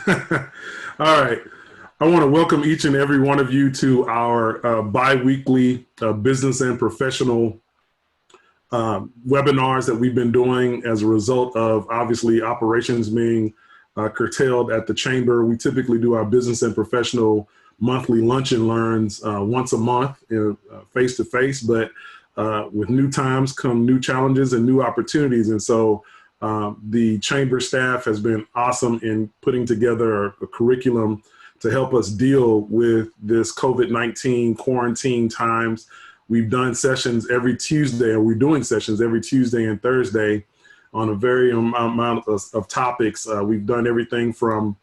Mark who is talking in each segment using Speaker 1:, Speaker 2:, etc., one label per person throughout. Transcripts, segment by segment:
Speaker 1: All right. I want to welcome each and every one of you to our bi-weekly business and professional webinars that we've been doing as a result of obviously operations being curtailed at the chamber. We typically do our business and professional monthly lunch and learns once a month, face to face, but with new times come new challenges and new opportunities. And so the chamber staff has been awesome in putting together a curriculum to help us deal with this COVID-19 quarantine times. We've done sessions every Tuesday, or we're doing sessions every Tuesday and Thursday on a very amount of topics. We've done everything from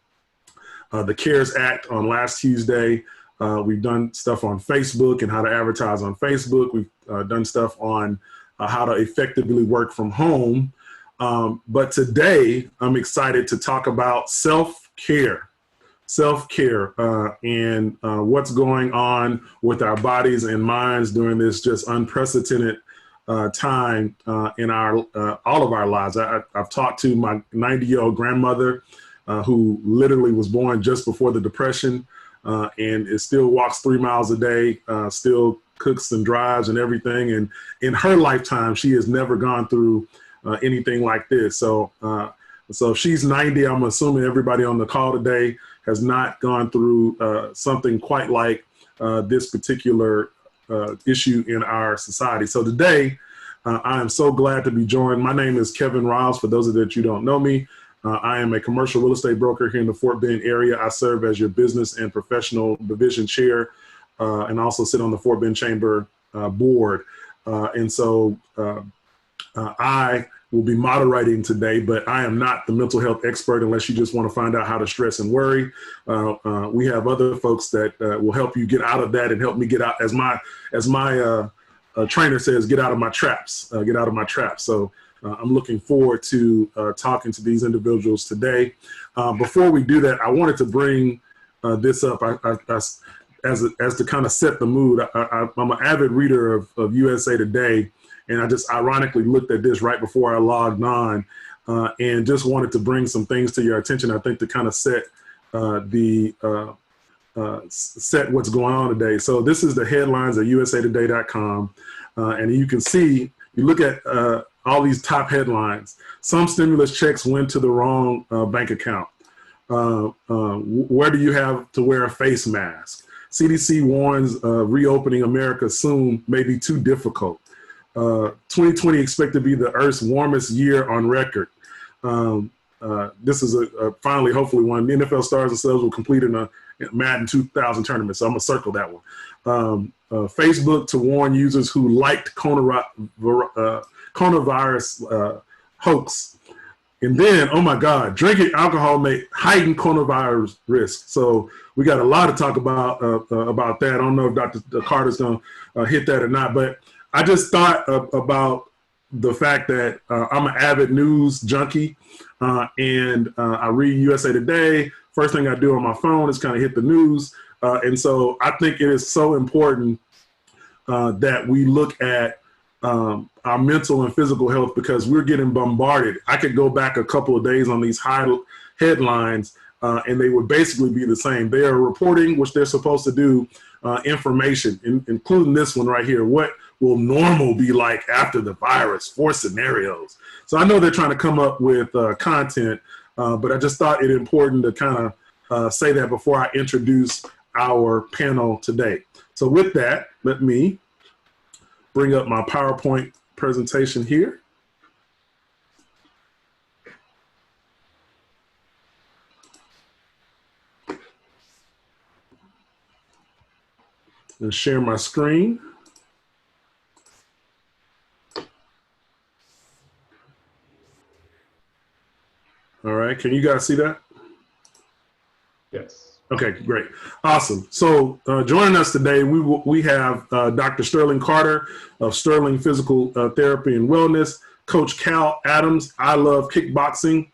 Speaker 1: the CARES Act on last Tuesday. We've done stuff on Facebook and how to advertise on Facebook. We've done stuff on how to effectively work from home. But today, I'm excited to talk about self-care and what's going on with our bodies and minds during this just unprecedented time in all of our lives. I've talked to my 90-year-old grandmother who literally was born just before the Depression and it still walks 3 miles a day, still cooks and drives and everything. And in her lifetime, she has never gone through anything like this. So if she's 90, I'm assuming everybody on the call today has not gone through something quite like this particular issue in our society. So today, I am so glad to be joined. My name is Kevin Riles. For those of you that you don't know me, I am a commercial real estate broker here in the Fort Bend area. I serve as your business and professional division chair and also sit on the Fort Bend Chamber board. And so I will be moderating today, but I am not the mental health expert unless you just want to find out how to stress and worry. We have other folks that will help you get out of that and help me get out, as my trainer says, get out of my traps, get out of my traps. So I'm looking forward to talking to these individuals today. Before we do that, I wanted to bring this up as to kind of set the mood. I'm an avid reader of USA Today, and I just ironically looked at this right before I logged on and just wanted to bring some things to your attention, I think, to kind of set set what's going on today. So this is the headlines at usatoday.com. And you can see, you look at all these top headlines. Some stimulus checks went to the wrong bank account. Where do you have to wear a face mask? CDC warns reopening America soon may be too difficult. 2020 expected to be the Earth's warmest year on record. This is finally, hopefully, one. The NFL stars themselves will complete in a Madden 2000 tournament, so I'm going to circle that one. Facebook to warn users who liked coronavirus hoax. And then, oh my God, drinking alcohol may heighten coronavirus risk. So we got a lot to talk about that. I don't know if Dr. Carter's going to hit that or not, but I just thought about the fact that I'm an avid news junkie and I read USA Today. First thing I do on my phone is kind of hit the news. And so I think it is so important that we look at our mental and physical health because we're getting bombarded. I could go back a couple of days on these high headlines and they would basically be the same. They are reporting, which they're supposed to do, information, including this one right here. What will normal be like after the virus? 4 scenarios. So I know they're trying to come up with content, but I just thought it important to kind of say that before I introduce our panel today. So with that, let me bring up my PowerPoint presentation here. And share my screen. All right, can you guys see that?
Speaker 2: Yes.
Speaker 1: Okay, great. Awesome. So joining us today, we have Dr. Sterling Carter of Sterling Physical Therapy and Wellness, Coach Cal Adams, I Love Kickboxing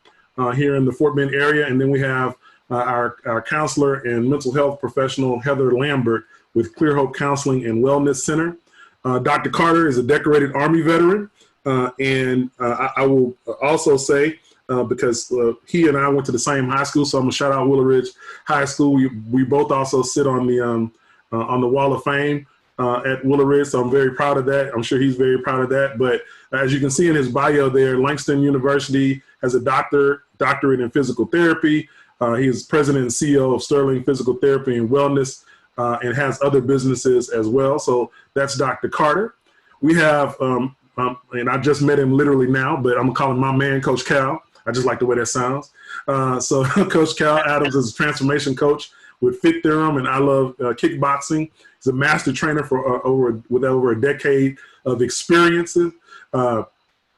Speaker 1: here in the Fort Bend area. And then we have our counselor and mental health professional, Heather Lambert with Clear Hope Counseling and Wellness Center. Dr. Carter is a decorated Army veteran. And I will also say because he and I went to the same high school. So I'm gonna shout out Willow Ridge High School. We both also sit on the Wall of Fame at Willow Ridge. So I'm very proud of that. I'm sure he's very proud of that. But as you can see in his bio there, Langston University has a doctorate in physical therapy. He is president and CEO of Sterling Physical Therapy and Wellness, and has other businesses as well. So that's Dr. Carter. We have, and I just met him literally now, but I'm gonna call him my man, Coach Cal. I just like the way that sounds. So Coach Cal Adams is a transformation coach with Fit Theorem, and I love kickboxing. He's a master trainer for over a decade of experiences.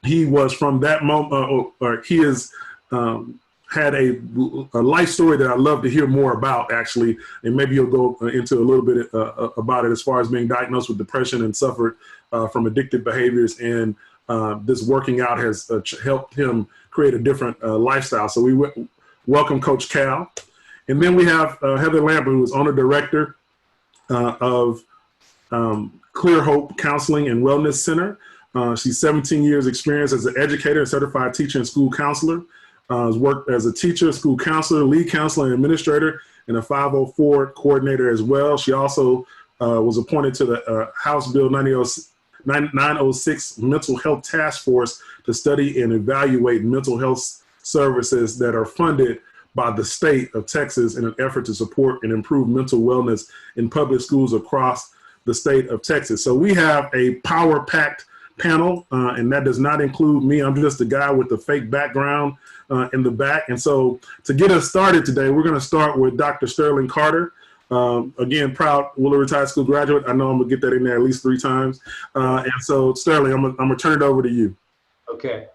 Speaker 1: He was from that moment, or he is. Had a life story that I'd love to hear more about, actually, and maybe you'll go into a little bit about it as far as being diagnosed with depression and suffered from addictive behaviors, and this working out has helped him create a different lifestyle. So we welcome Coach Cal. And then we have Heather Lambert, who is owner-director of Clear Hope Counseling and Wellness Center. She's 17 years experience as an educator and certified teacher and school counselor. Has worked as a teacher, school counselor, lead counselor, and administrator, and a 504 coordinator as well. She also was appointed to the House Bill 906 Mental Health Task Force to study and evaluate mental health services that are funded by the state of Texas in an effort to support and improve mental wellness in public schools across the state of Texas. So we have a power-packed panel, and that does not include me. I'm just a guy with a fake background in the back. And so to get us started today, we're going to start with Dr. Sterling Carter. Again, proud Willow Ridge High School graduate. I know I'm going to get that in there at least 3 times. And so, Sterling, I'm going to turn it over to you.
Speaker 2: Okay.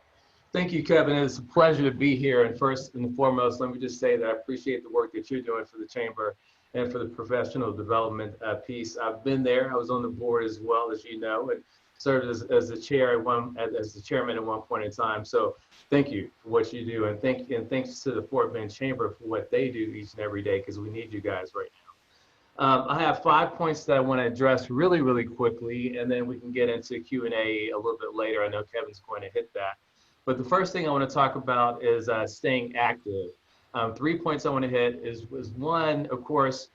Speaker 2: Thank you, Kevin. It's a pleasure to be here. And first and foremost, let me just say that I appreciate the work that you're doing for the Chamber and for the professional development piece. I've been there. I was on the board as well, as you know, and served as the chair as the chairman at one point in time. So thank you for what you do, and thanks to the Fort Bend Chamber for what they do each and every day, because we need you guys right now. I have 5 points that I want to address really, really quickly, and then we can get into Q&A a little bit later. I know Kevin's going to hit that. But the first thing I want to talk about is staying active. 3 points I want to hit is one, of course,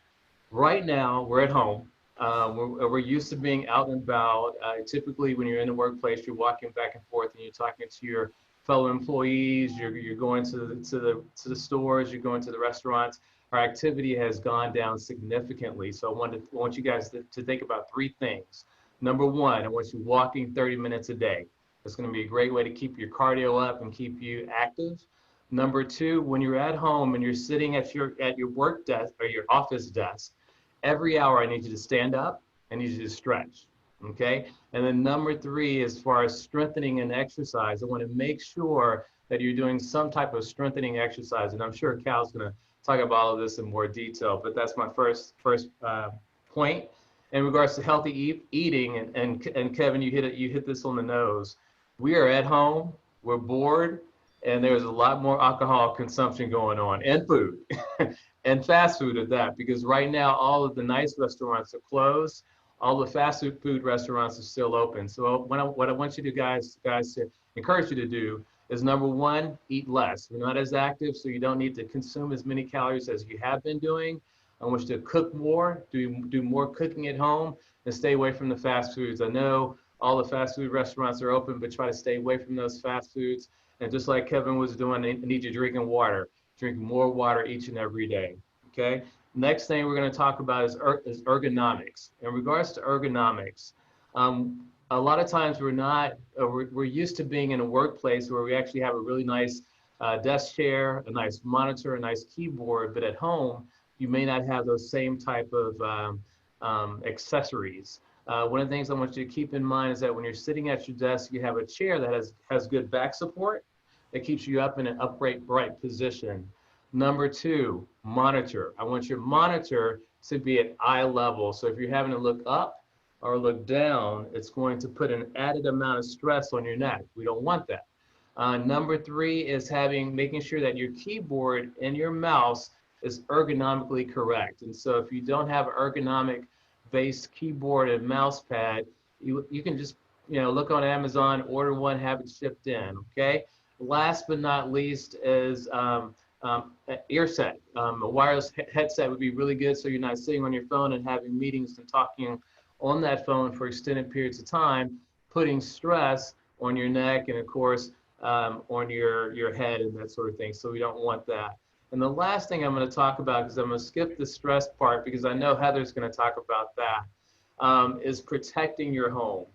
Speaker 2: right now we're at home. We're used to being out and about. Typically, when you're in the workplace, you're walking back and forth and you're talking to your fellow employees. You're going to the stores. You're going to the restaurants. Our activity has gone down significantly. So I want you guys to think about 3 things. Number one, I want you walking 30 minutes a day. It's going to be a great way to keep your cardio up and keep you active. Number 2, when you're at home and you're sitting at your work desk or your office desk, every hour I need you to stand up. I need you to stretch, okay? And then number 3, as far as strengthening and exercise, I want to make sure that you're doing some type of strengthening exercise. And I'm sure Cal's going to talk about all of this in more detail, but that's my first point. In regards to healthy eating, and Kevin, you hit this on the nose. We are at home, we're bored, and there's a lot more alcohol consumption going on, and food, and fast food at that, because right now all of the nice restaurants are closed, all the fast food restaurants are still open. So what I want you guys to encourage you to do is, number 1, eat less. You're not as active, so you don't need to consume as many calories as you have been doing. I want you to cook more, do more cooking at home, and stay away from the fast foods. I know all the fast food restaurants are open, but try to stay away from those fast foods. And just like Kevin was doing, I need you drinking water. Drink more water each and every day, okay? Next thing we're going to talk about is ergonomics. In regards to ergonomics, a lot of times we're used to being in a workplace where we actually have a really nice desk chair, a nice monitor, a nice keyboard, but at home, you may not have those same type of accessories. One of the things I want you to keep in mind is that when you're sitting at your desk, you have a chair that has good back support that keeps you up in an upright position. Number 2, monitor. I want your monitor to be at eye level. So if you're having to look up or look down, it's going to put an added amount of stress on your neck. We don't want that. Number 3 is making sure that your keyboard and your mouse is ergonomically correct. And so if you don't have an ergonomic based keyboard and mouse pad, you can just look on Amazon, order one, have it shipped in, okay? Last but not least is ear set. A wireless headset would be really good so you're not sitting on your phone and having meetings and talking on that phone for extended periods of time, putting stress on your neck and, of course, on your head and that sort of thing. So we don't want that. And the last thing I'm going to talk about, because I'm going to skip the stress part because I know Heather's going to talk about that, is protecting your home.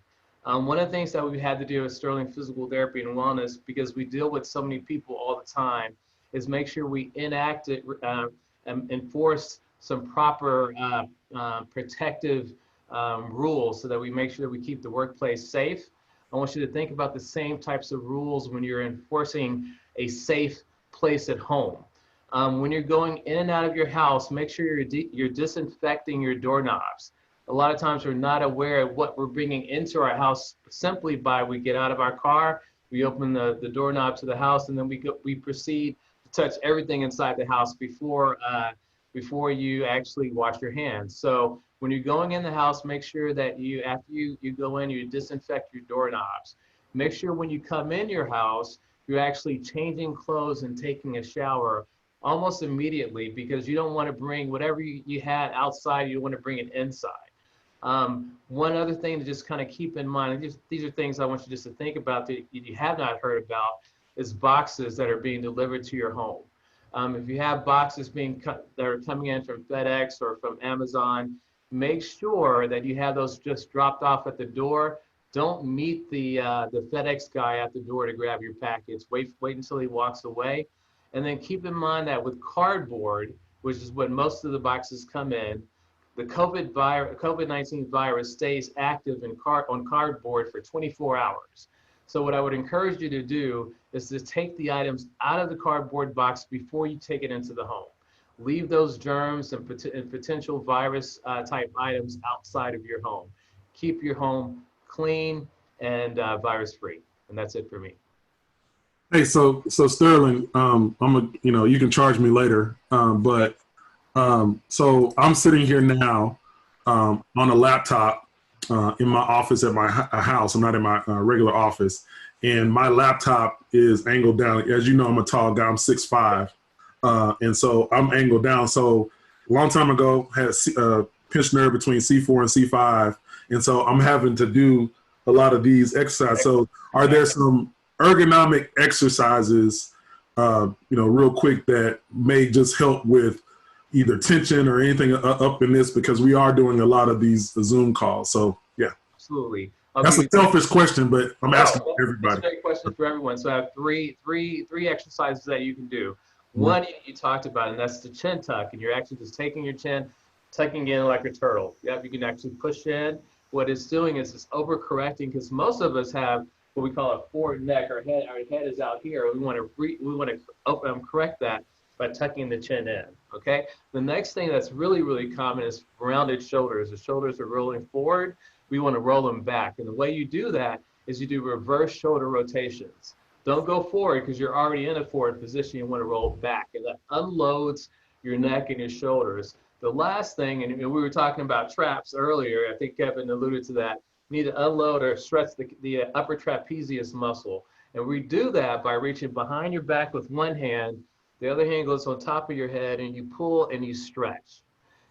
Speaker 2: One of the things that we've had to do with Sterling Physical Therapy and Wellness, because we deal with so many people all the time, is make sure we enact it and enforce some proper protective rules so that we make sure that we keep the workplace safe. I want you to think about the same types of rules when you're enforcing a safe place at home. When you're going in and out of your house, make sure you're disinfecting your doorknobs. A lot of times we're not aware of what we're bringing into our house simply by we get out of our car, we open the doorknob to the house, and then we proceed to touch everything inside the house before you actually wash your hands. So when you're going in the house, make sure that after you go in, you disinfect your doorknobs. Make sure when you come in your house, you're actually changing clothes and taking a shower almost immediately, because you don't want to bring whatever you had outside, you want to bring it inside. One other thing to just kind of keep in mind, and these are things I want you just to think about that you have not heard about, is boxes that are being delivered to your home. If you have boxes that are coming in from FedEx or from Amazon, make sure that you have those just dropped off at the door. Don't meet the FedEx guy at the door to grab your package. Wait until he walks away. And then keep in mind that with cardboard, which is what most of the boxes come in, the COVID-19 virus stays active on cardboard for 24 hours. So what I would encourage you to do is to take the items out of the cardboard box before you take it into the home. Leave those germs and potential virus type items outside of your home. Keep your home clean and virus free. And that's it for me.
Speaker 1: Hey, so Sterling, you can charge me later, but so I'm sitting here now on a laptop in my office at my house. I'm not in my regular office, and my laptop is angled down. As you know, I'm a tall guy. I'm 6'5", and so I'm angled down. So a long time ago, had a pinched nerve between C4 and C5, and so I'm having to do a lot of these exercises. So are there some ergonomic exercises, real quick, that may just help with either tension or anything up in this, because we are doing a lot of these Zoom calls. So yeah.
Speaker 2: Absolutely.
Speaker 1: That's a selfish question, but I'm asking everybody.
Speaker 2: That's a great question for everyone. So I have three exercises that you can do. One you talked about, and that's the chin tuck, and you're actually just taking your chin, tucking in like a turtle. Yep, you can actually push in. What it's doing is it's overcorrecting, because most of us have what we call a forward neck. Our head is out here. We want to correct that by tucking the chin in. Okay. The next thing that's really, really common is rounded shoulders. The shoulders are rolling forward. We want to roll them back. And the way you do that is you do reverse shoulder rotations. Don't go forward because you're already in a forward position. You want to roll back, and that unloads your neck and your shoulders. The last thing, and we were talking about traps earlier, I think Kevin alluded to that, you need to unload or stretch the upper trapezius muscle. And we do that by reaching behind your back with one hand, the other hand goes on top of your head, and you pull and you stretch.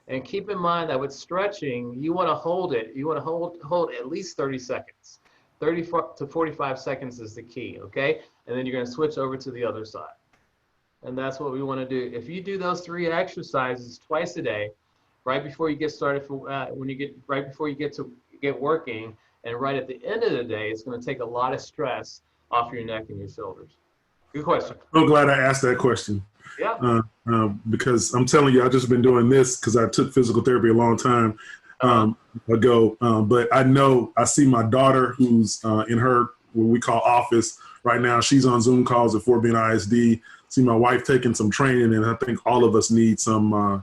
Speaker 2: And keep in mind that with stretching, you want to hold it. You want to hold at least 30 seconds. 30 to 45 seconds is the key, okay? And then you're going to switch over to the other side. And that's what we want to do. If you do those 3 exercises twice a day, right before you get started, right before you get working, and right at the end of the day, it's going to take a lot of stress off your neck and your shoulders. Good question.
Speaker 1: So glad I asked that question.
Speaker 2: Yeah.
Speaker 1: Because I'm telling you, I've just been doing this because I took physical therapy a long time ago. But I see my daughter, who's in her, what we call office right now. She's on Zoom calls at Fort Bend ISD. See my wife taking some training, and I think all of us need some of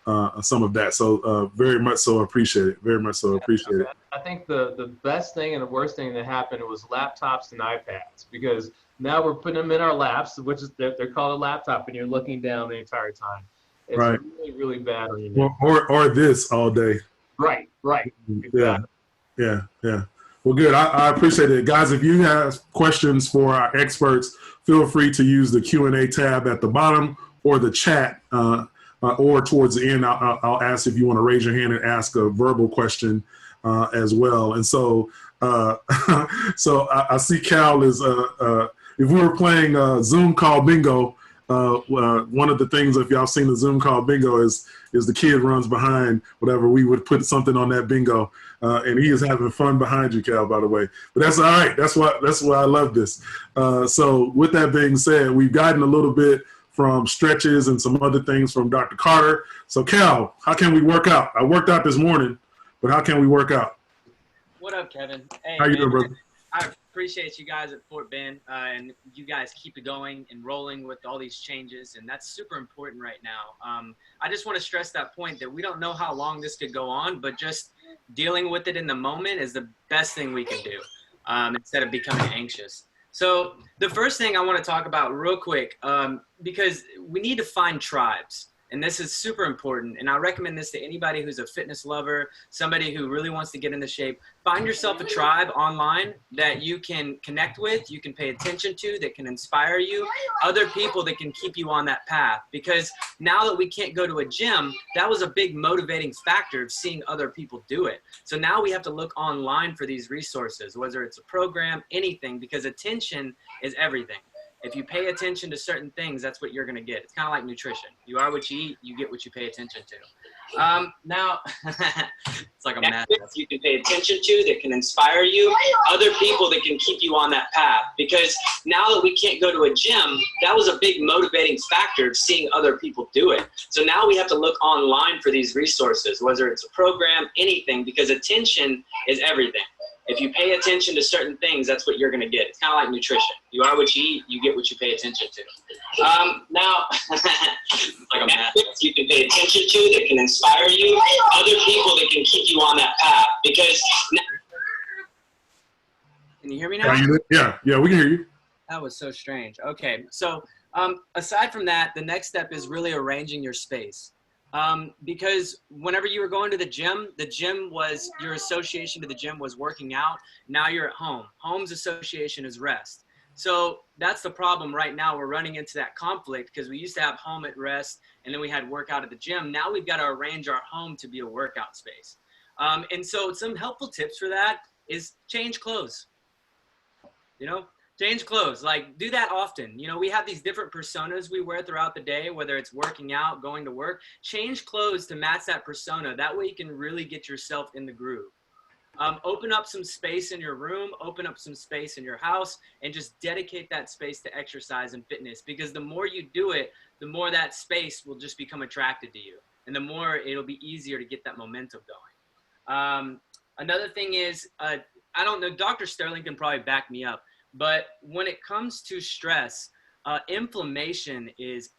Speaker 1: that. So very much so appreciate it. Very much so appreciate it.
Speaker 2: I think the best thing and the worst thing that happened was laptops and iPads, because now we're putting them in our laps, which is they're called a laptop, and you're looking down the entire time. It's
Speaker 1: right.
Speaker 2: really, really bad on your neck.
Speaker 1: Or this all day.
Speaker 2: Right.
Speaker 1: Exactly. Yeah. Well, good. I appreciate it. Guys, if you have questions for our experts, feel free to use the Q&A tab at the bottom or the chat, or towards the end, I'll ask if you want to raise your hand and ask a verbal question as well. And so, so I see Cal is, if we were playing Zoom call bingo, one of the things, if y'all seen the Zoom call bingo, is the kid runs behind whatever, we would put something on that bingo, and he is having fun behind you, Cal, by the way. But that's all right. That's why I love this. So with that being said, we've gotten a little bit from stretches and some other things from Dr. Carter. So Cal, how can we work out? I worked out this morning, but how can we work out?
Speaker 3: What up, Kevin? Hey,
Speaker 1: how you doing, brother?
Speaker 3: I appreciate you guys at Fort Bend, and you guys keep it going and rolling with all these changes, and that's super important right now. I just want to stress that point that we don't know how long this could go on, but just dealing with it in the moment is the best thing we can do, instead of becoming anxious. So the first thing I want to talk about real quick, because we need to find tribes. And this is super important. And I recommend this to anybody who's a fitness lover, somebody who really wants to get into shape. Find yourself a tribe online that you can connect with, you can pay attention to, that can inspire you, other people that can keep you on that path. Because now that we can't go to a gym, that was a big motivating factor of seeing other people do it. So now we have to look online for these resources, whether it's a program, anything, because attention is everything. If you pay attention to certain things, that's what you're going to get. It's kind of like nutrition. You are what you eat, you get what you pay attention to. Now, it's like a math. You can pay attention to that can inspire you, other people that can keep you on that path. Because now that we can't go to a gym, that was a big motivating factor of seeing other people do it. So now we have to look online for these resources, whether it's a program, anything, because attention is everything. If you pay attention to certain things, that's what you're going to get. It's kind of like nutrition. You are what you eat, you get what you pay attention to. Now, it's like a math. You can pay attention to that can inspire you, other people that can keep you on that path. Because now, can you hear me now?
Speaker 1: Yeah, we can hear you.
Speaker 3: That was so strange. Okay, so aside from that, the next step is really arranging your space. Because whenever you were going to the gym was, your association to the gym was working out. Now you're at home. Home's association is rest. So that's the problem right now. We're running into that conflict because we used to have home at rest and then we had workout at the gym. Now we've got to arrange our home to be a workout space. And so some helpful tips for that is change clothes. Change clothes, like do that often. We have these different personas we wear throughout the day, whether it's working out, going to work. Change clothes to match that persona. That way you can really get yourself in the groove. Open up some space in your room, open up some space in your house, and just dedicate that space to exercise and fitness. Because the more you do it, the more that space will just become attracted to you. And the more it'll be easier to get that momentum going. Another thing is, I don't know, Dr. Sterling can probably back me up. But when it comes to stress, inflammation is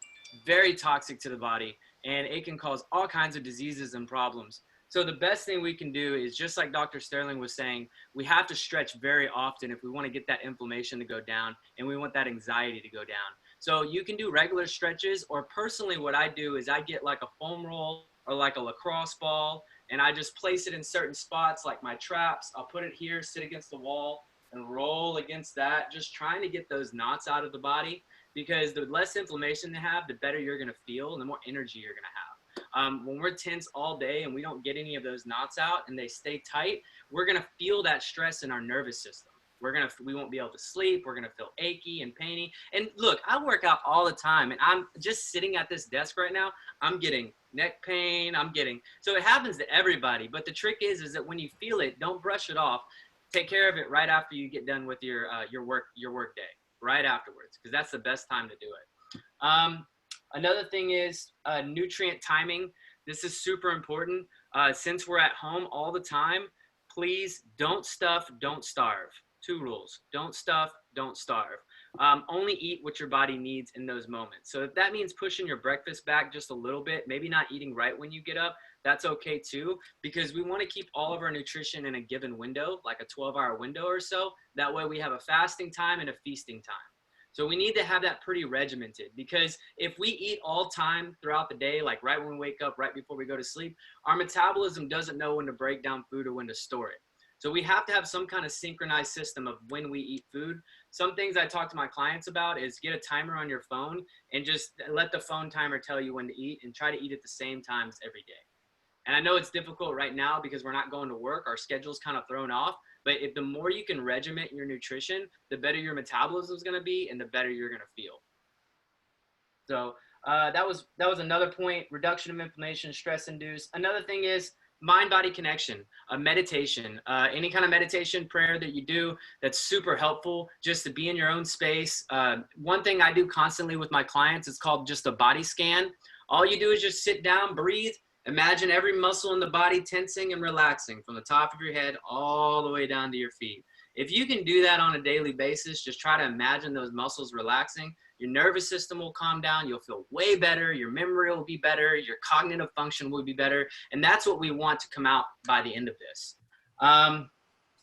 Speaker 3: very toxic to the body, and it can cause all kinds of diseases and problems. So the best thing we can do is, just like Dr. Sterling was saying, we have to stretch very often if we want to get that inflammation to go down and we want that anxiety to go down. So you can do regular stretches, or personally what I do is I get like a foam roll or like a lacrosse ball, and I just place it in certain spots like my traps. I'll put it here, sit against the wall, and roll against that, just trying to get those knots out of the body, because the less inflammation they have, the better you're going to feel and the more energy you're going to have. When we're tense all day and we don't get any of those knots out and they stay tight, we're going to feel that stress in our nervous system. We won't be able to sleep. We're going to feel achy and painy. And look, I work out all the time, and I'm just sitting at this desk right now. I'm getting neck pain. So it happens to everybody. But the trick is that when you feel it, don't brush it off. Take care of it right after you get done with your work day, right afterwards, because that's the best time to do it. Another thing is nutrient timing. This is super important. Since we're at home all the time, please don't stuff, don't starve. 2 rules: don't stuff, don't starve. Only eat what your body needs in those moments. So if that means pushing your breakfast back just a little bit, maybe not eating right when you get up, that's okay too, because we want to keep all of our nutrition in a given window, like a 12-hour window or so. That way we have a fasting time and a feasting time. So we need to have that pretty regimented, because if we eat all time throughout the day, like right when we wake up, right before we go to sleep, our metabolism doesn't know when to break down food or when to store it. So we have to have some kind of synchronized system of when we eat food. Some things I talk to my clients about is get a timer on your phone and just let the phone timer tell you when to eat, and try to eat at the same times every day. And I know it's difficult right now because we're not going to work. Our schedule's kind of thrown off. But if the more you can regiment your nutrition, the better your metabolism is going to be and the better you're going to feel. So that was another point. Reduction of inflammation, stress induced. Another thing is mind-body connection, meditation, any kind of meditation, prayer that you do that's super helpful just to be in your own space. One thing I do constantly with my clients is called just a body scan. All you do is just sit down, breathe. Imagine every muscle in the body tensing and relaxing from the top of your head all the way down to your feet. If you can do that on a daily basis, just try to imagine those muscles relaxing. Your nervous system will calm down. You'll feel way better. Your memory will be better. Your cognitive function will be better. And that's what we want to come out by the end of this.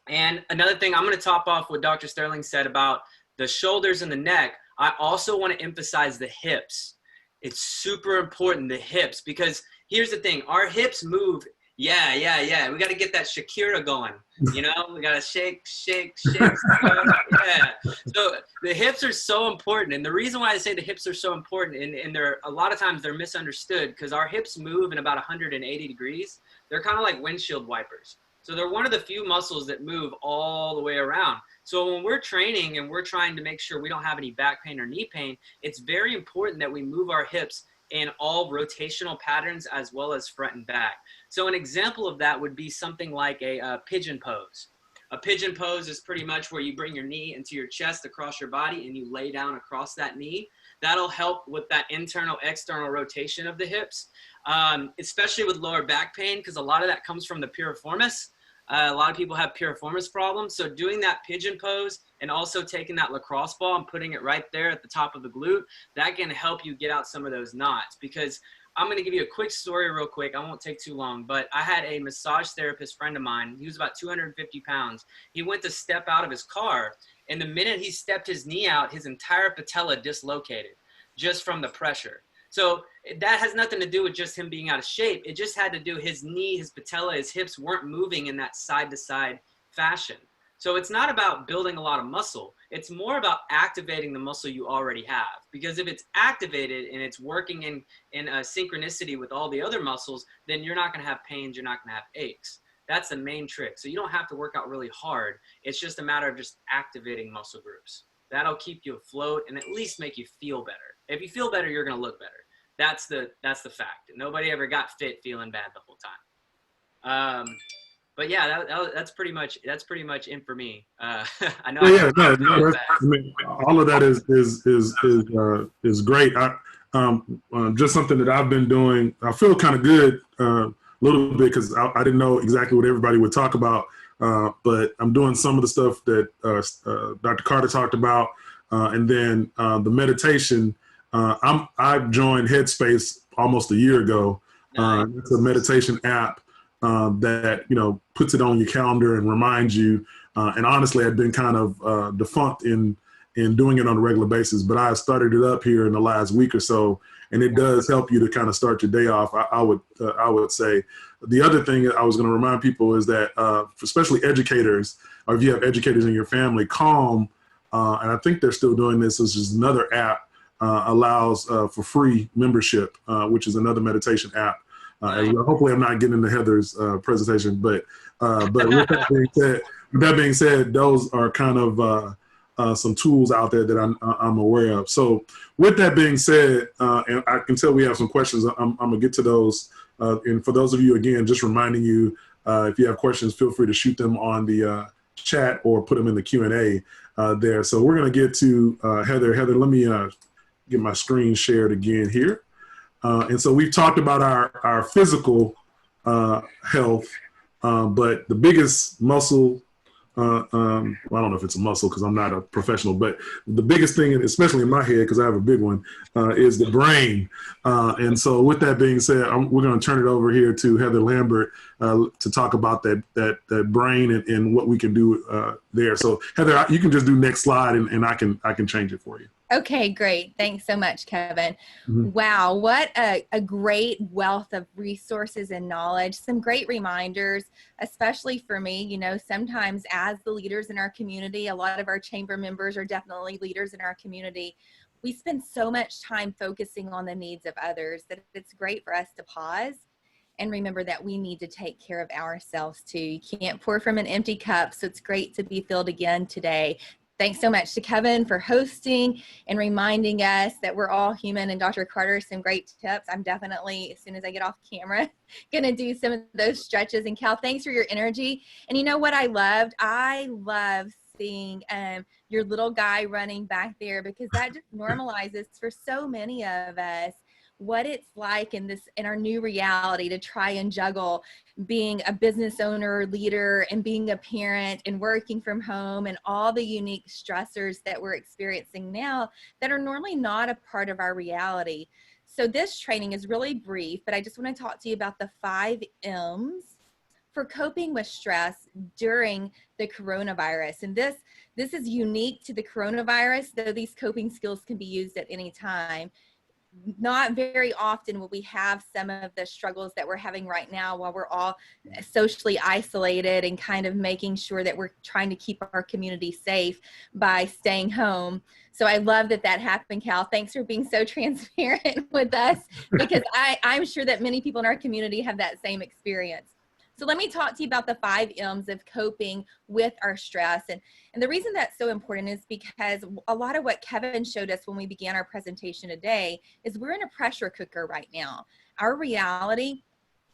Speaker 3: And another thing, I'm going to top off what Dr. Sterling said about the shoulders and the neck. I also want to emphasize the hips. It's super important, the hips, because here's the thing. Our hips move. Yeah. We got to get that Shakira going. You know, we got to shake. Yeah. So the hips are so important. And the reason why I say the hips are so important, and they're a lot of times they're misunderstood, because our hips move in about 180 degrees. They're kind of like windshield wipers. So they're one of the few muscles that move all the way around. So when we're training and we're trying to make sure we don't have any back pain or knee pain, it's very important that we move our hips in all rotational patterns as well as front and back. So an example of that would be something like a pigeon pose. A pigeon pose is pretty much where you bring your knee into your chest across your body and you lay down across that knee. That'll help with that internal, external rotation of the hips, especially with lower back pain, because a lot of that comes from the piriformis. A lot of people have piriformis problems. So doing that pigeon pose and also taking that lacrosse ball and putting it right there at the top of the glute, that can help you get out some of those knots. Because I'm going to give you a quick story real quick. I won't take too long, but I had a massage therapist friend of mine. He was about 250 pounds. He went to step out of his car, and the minute he stepped his knee out, his entire patella dislocated just from the pressure. So that has nothing to do with just him being out of shape. It just had to do his knee, his patella, his hips weren't moving in that side-to-side fashion. So it's not about building a lot of muscle. It's more about activating the muscle you already have. Because if it's activated and it's working in a synchronicity with all the other muscles, then you're not going to have pains, you're not going to have aches. That's the main trick. So you don't have to work out really hard. It's just a matter of just activating muscle groups. That'll keep you afloat and at least make you feel better. If you feel better, you're going to look better. That's the fact. Nobody ever got fit feeling bad the whole time. But yeah, that's pretty much it for me. I know.
Speaker 1: I mean, all of that is great. Just something that I've been doing. I feel kind of good a little bit because I didn't know exactly what everybody would talk about, but I'm doing some of the stuff that Dr. Carter talked about, and then the meditation. I've joined Headspace almost a year ago. It's a meditation app that, you know, puts it on your calendar and reminds you. And honestly, I've been kind of defunct in doing it on a regular basis, but I started it up here in the last week or so, and it does help you to kind of start your day off. I would say. The other thing I was going to remind people is that, especially educators, or if you have educators in your family, Calm, and I think they're still doing this. This is another app. Allows for free membership, which is another meditation app. Hopefully, I'm not getting into Heather's presentation, but with that being said, those are kind of some tools out there that I'm aware of. So, with that being said, and I can tell we have some questions. I'm gonna get to those. And for those of you, again, just reminding you, if you have questions, feel free to shoot them on the chat or put them in the Q&A there. So we're gonna get to Heather. Heather, let me get my screen shared again here. And so we've talked about our physical health, but the biggest muscle, well, I don't know if it's a muscle because I'm not a professional, but the biggest thing, especially in my head, because I have a big one, is the brain. And so with that being said, we're going to turn it over here to Heather Lambert. to talk about that brain and what we can do there. So Heather, you can just do next slide, and I can change it for you.
Speaker 4: Okay, great. Thanks so much, Kevin. Wow, what a great wealth of resources and knowledge. Some great reminders, especially for me. You know, sometimes as the leaders in our community, a lot of our chamber members are definitely leaders in our community. We spend so much time focusing on the needs of others that it's great for us to pause and remember that we need to take care of ourselves too. You can't pour from an empty cup, so it's great to be filled again today. Thanks so much to Kevin for hosting and reminding us that we're all human, and Dr. Carter, some great tips. I'm definitely, as soon as I get off camera, going to do some of those stretches. And Cal, thanks for your energy. And you know what I loved? I love seeing your little guy running back there, because that just normalizes for so many of us what it's like in our new reality to try and juggle being a business owner, leader, and being a parent and working from home, and all the unique stressors that we're experiencing now that are normally not a part of our reality. So this training is really brief, but I just want to talk to you about the 5 M's for coping with stress during the coronavirus. And this is unique to the coronavirus, though these coping skills can be used at any time. Not very often will we have some of the struggles that we're having right now while we're all socially isolated and kind of making sure that we're trying to keep our community safe by staying home. So I love that happened, Cal. Thanks for being so transparent with us, because I'm sure that many people in our community have that same experience. So let me talk to you about the 5 M's of coping with our stress. And the reason that's so important is because a lot of what Kevin showed us when we began our presentation today is we're in a pressure cooker right now. Our reality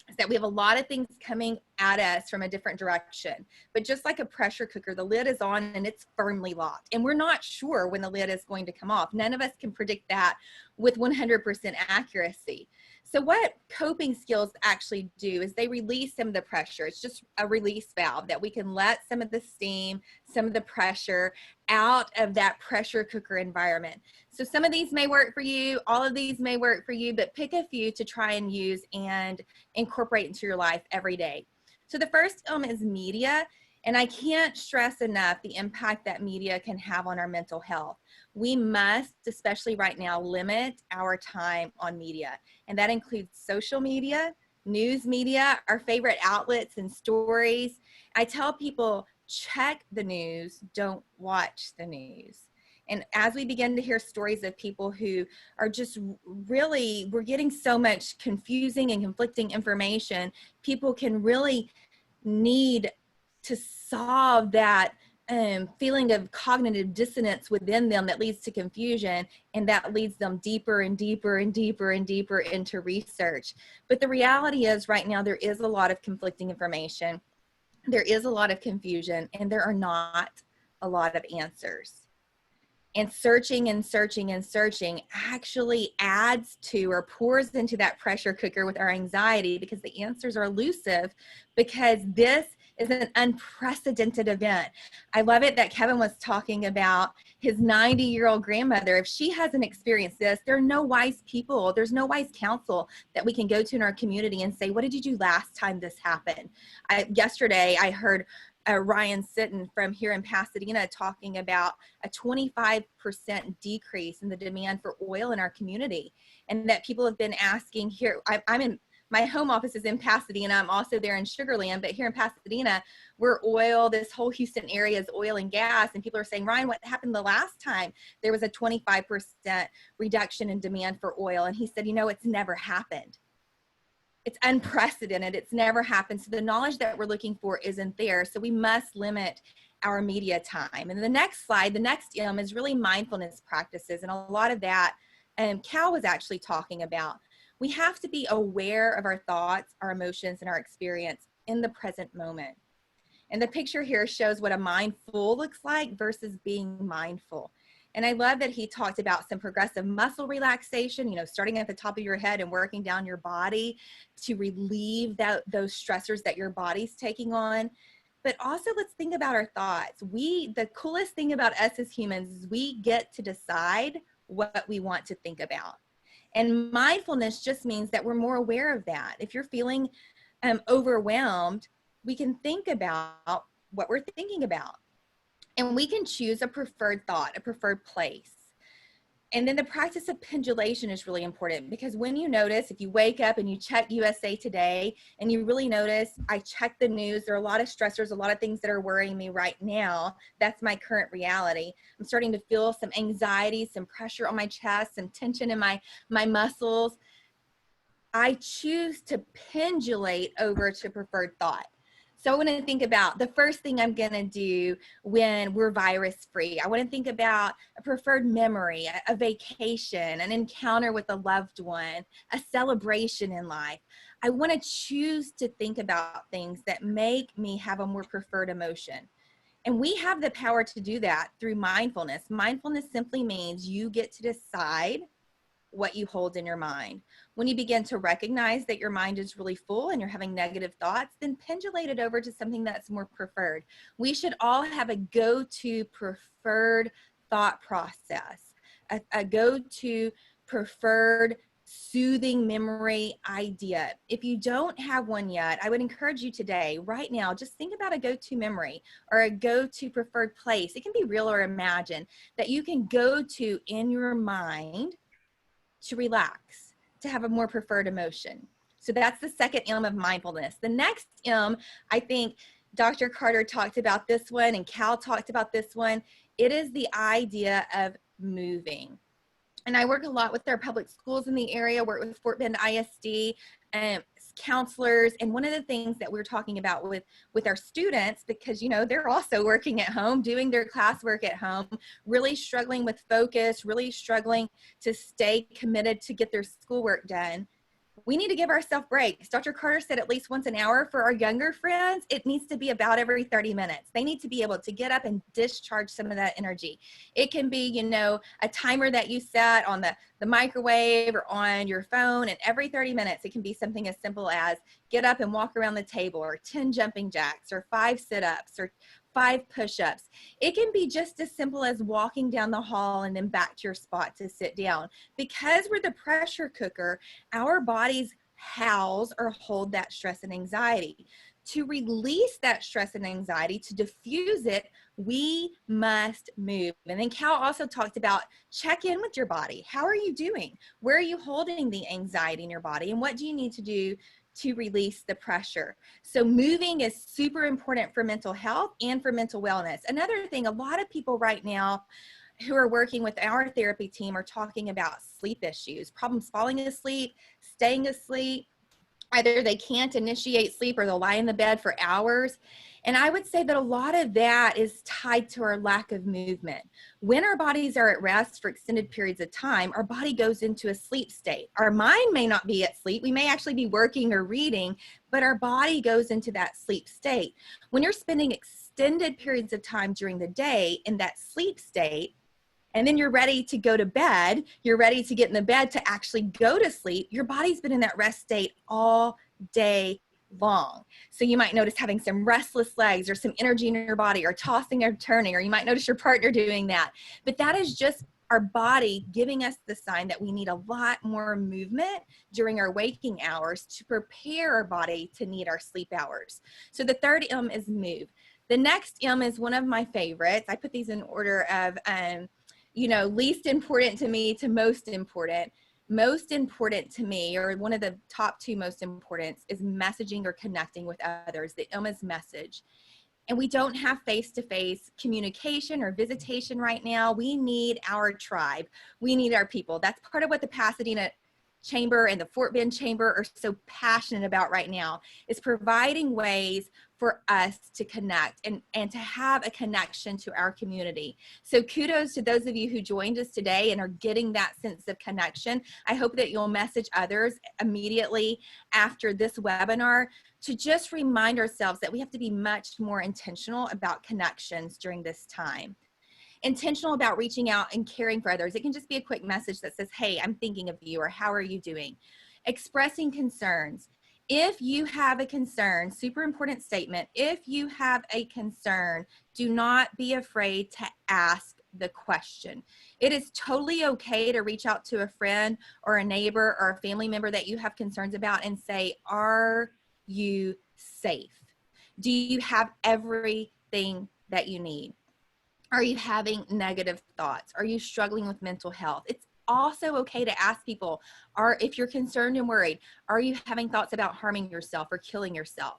Speaker 4: is that we have a lot of things coming at us from a different direction. But just like a pressure cooker, the lid is on and it's firmly locked. And we're not sure when the lid is going to come off. None of us can predict that with 100% accuracy. So what coping skills actually do is they release some of the pressure. It's just a release valve that we can let some of the steam, some of the pressure out of that pressure cooker environment. So some of these may work for you, all of these may work for you, but pick a few to try and use and incorporate into your life every day. So the first is media. And I can't stress enough the impact that media can have on our mental health. We must, especially right now, limit our time on media. And that includes social media, news media, our favorite outlets and stories. I tell people, check the news, don't watch the news. And as we begin to hear stories of people who are just really, we're getting so much confusing and conflicting information, people can really need to solve that feeling of cognitive dissonance within them that leads to confusion, and that leads them deeper and deeper and deeper and deeper into research. But the reality is right now there is a lot of conflicting information, there is a lot of confusion, and there are not a lot of answers. And searching and searching and searching actually adds to or pours into that pressure cooker with our anxiety, because the answers are elusive, because this is an unprecedented event. I love it that Kevin was talking about his 90-year-old grandmother. If she hasn't experienced this, there are no wise people, there's no wise counsel that we can go to in our community and say, what did you do last time this happened? Yesterday, I heard Ryan Sitton from here in Pasadena talking about a 25% decrease in the demand for oil in our community, and that people have been asking here. I'm in my home office is in Pasadena. I'm also there in Sugar Land, but here in Pasadena, we're oil. This whole Houston area is oil and gas, and people are saying, Ryan, what happened the last time there was a 25% reduction in demand for oil? And he said, you know, it's never happened. It's unprecedented. It's never happened. So the knowledge that we're looking for isn't there. So we must limit our media time. And the next slide, the next M is really mindfulness practices. And a lot of that Cal was actually talking about. We have to be aware of our thoughts, our emotions, and our experience in the present moment. And the picture here shows what a mindful looks like versus being mindful. And I love that he talked about some progressive muscle relaxation, you know, starting at the top of your head and working down your body to relieve those stressors that your body's taking on. But also let's think about our thoughts. The coolest thing about us as humans is we get to decide what we want to think about. And mindfulness just means that we're more aware of that. If you're feeling overwhelmed, we can think about what we're thinking about. And we can choose a preferred thought, a preferred place. And then the practice of pendulation is really important, because when you notice, if you wake up and you check USA Today and you really notice, I check the news, there are a lot of stressors, a lot of things that are worrying me right now. That's my current reality. I'm starting to feel some anxiety, some pressure on my chest, some tension in my muscles. I choose to pendulate over to preferred thought. So I want to think about the first thing I'm going to do when we're virus free. I want to think about a preferred memory, a vacation, an encounter with a loved one, a celebration in life. I want to choose to think about things that make me have a more preferred emotion. And we have the power to do that through mindfulness. Mindfulness simply means you get to decide what you hold in your mind. When you begin to recognize that your mind is really full and you're having negative thoughts, then pendulate it over to something that's more preferred. We should all have a go-to preferred thought process, a go-to preferred soothing memory idea. If you don't have one yet, I would encourage you today, right now, just think about a go-to memory or a go-to preferred place. It can be real or imagined that you can go to in your mind to relax, to have a more preferred emotion. So that's the second M of mindfulness. The next M, I think Dr. Carter talked about this one and Cal talked about this one. It is the idea of moving. And I work a lot with our public schools in the area, work with Fort Bend ISD, counselors. And one of the things that we're talking about with our students, because, you know, they're also working at home, doing their classwork at home, really struggling with focus, really struggling to stay committed to get their schoolwork done. We need to give ourselves breaks. Dr. Carter said at least once an hour. For our younger friends, it needs to be about every 30 minutes. They need to be able to get up and discharge some of that energy. It can be, you know, a timer that you set on the microwave or on your phone, and every 30 minutes, it can be something as simple as get up and walk around the table, or 10 jumping jacks, or 5 sit-ups, or 5 push-ups. It can be just as simple as walking down the hall and then back to your spot to sit down. Because we're the pressure cooker, our bodies house or hold that stress and anxiety. To release that stress and anxiety, to diffuse it, we must move. And then Cal also talked about check in with your body. How are you doing? Where are you holding the anxiety in your body? And what do you need to do to release the pressure? So moving is super important for mental health and for mental wellness. Another thing, a lot of people right now who are working with our therapy team are talking about sleep issues, problems falling asleep, staying asleep. Either they can't initiate sleep or they'll lie in the bed for hours. And I would say that a lot of that is tied to our lack of movement. When our bodies are at rest for extended periods of time, our body goes into a sleep state. Our mind may not be at sleep. We may actually be working or reading, but our body goes into that sleep state. When you're spending extended periods of time during the day in that sleep state, and then you're ready to go to bed, you're ready to get in the bed to actually go to sleep, your body's been in that rest state all day long. So you might notice having some restless legs or some energy in your body, or tossing or turning, or you might notice your partner doing that. But that is just our body giving us the sign that we need a lot more movement during our waking hours to prepare our body to need our sleep hours. So the third M is move. The next M is one of my favorites. I put these in order of least important to me to most important. Most important to me, or one of the top 2 most important, is messaging or connecting with others. The M is message. And we don't have face-to-face communication or visitation right now. We need our tribe. We need our people. That's part of what the Pasadena Chamber and the Fort Bend Chamber are so passionate about right now, is providing ways for us to connect and to have a connection to our community. So kudos to those of you who joined us today and are getting that sense of connection. I hope that you'll message others immediately after this webinar to just remind ourselves that we have to be much more intentional about connections during this time. Intentional about reaching out and caring for others. It can just be a quick message that says, hey, I'm thinking of you, or how are you doing? Expressing concerns. If you have a concern, super important statement, if you have a concern, do not be afraid to ask the question. It is totally okay to reach out to a friend or a neighbor or a family member that you have concerns about and say, are you safe? Do you have everything that you need? Are you having negative thoughts? Are you struggling with mental health? It's also okay to ask people, if you're concerned and worried, are you having thoughts about harming yourself or killing yourself?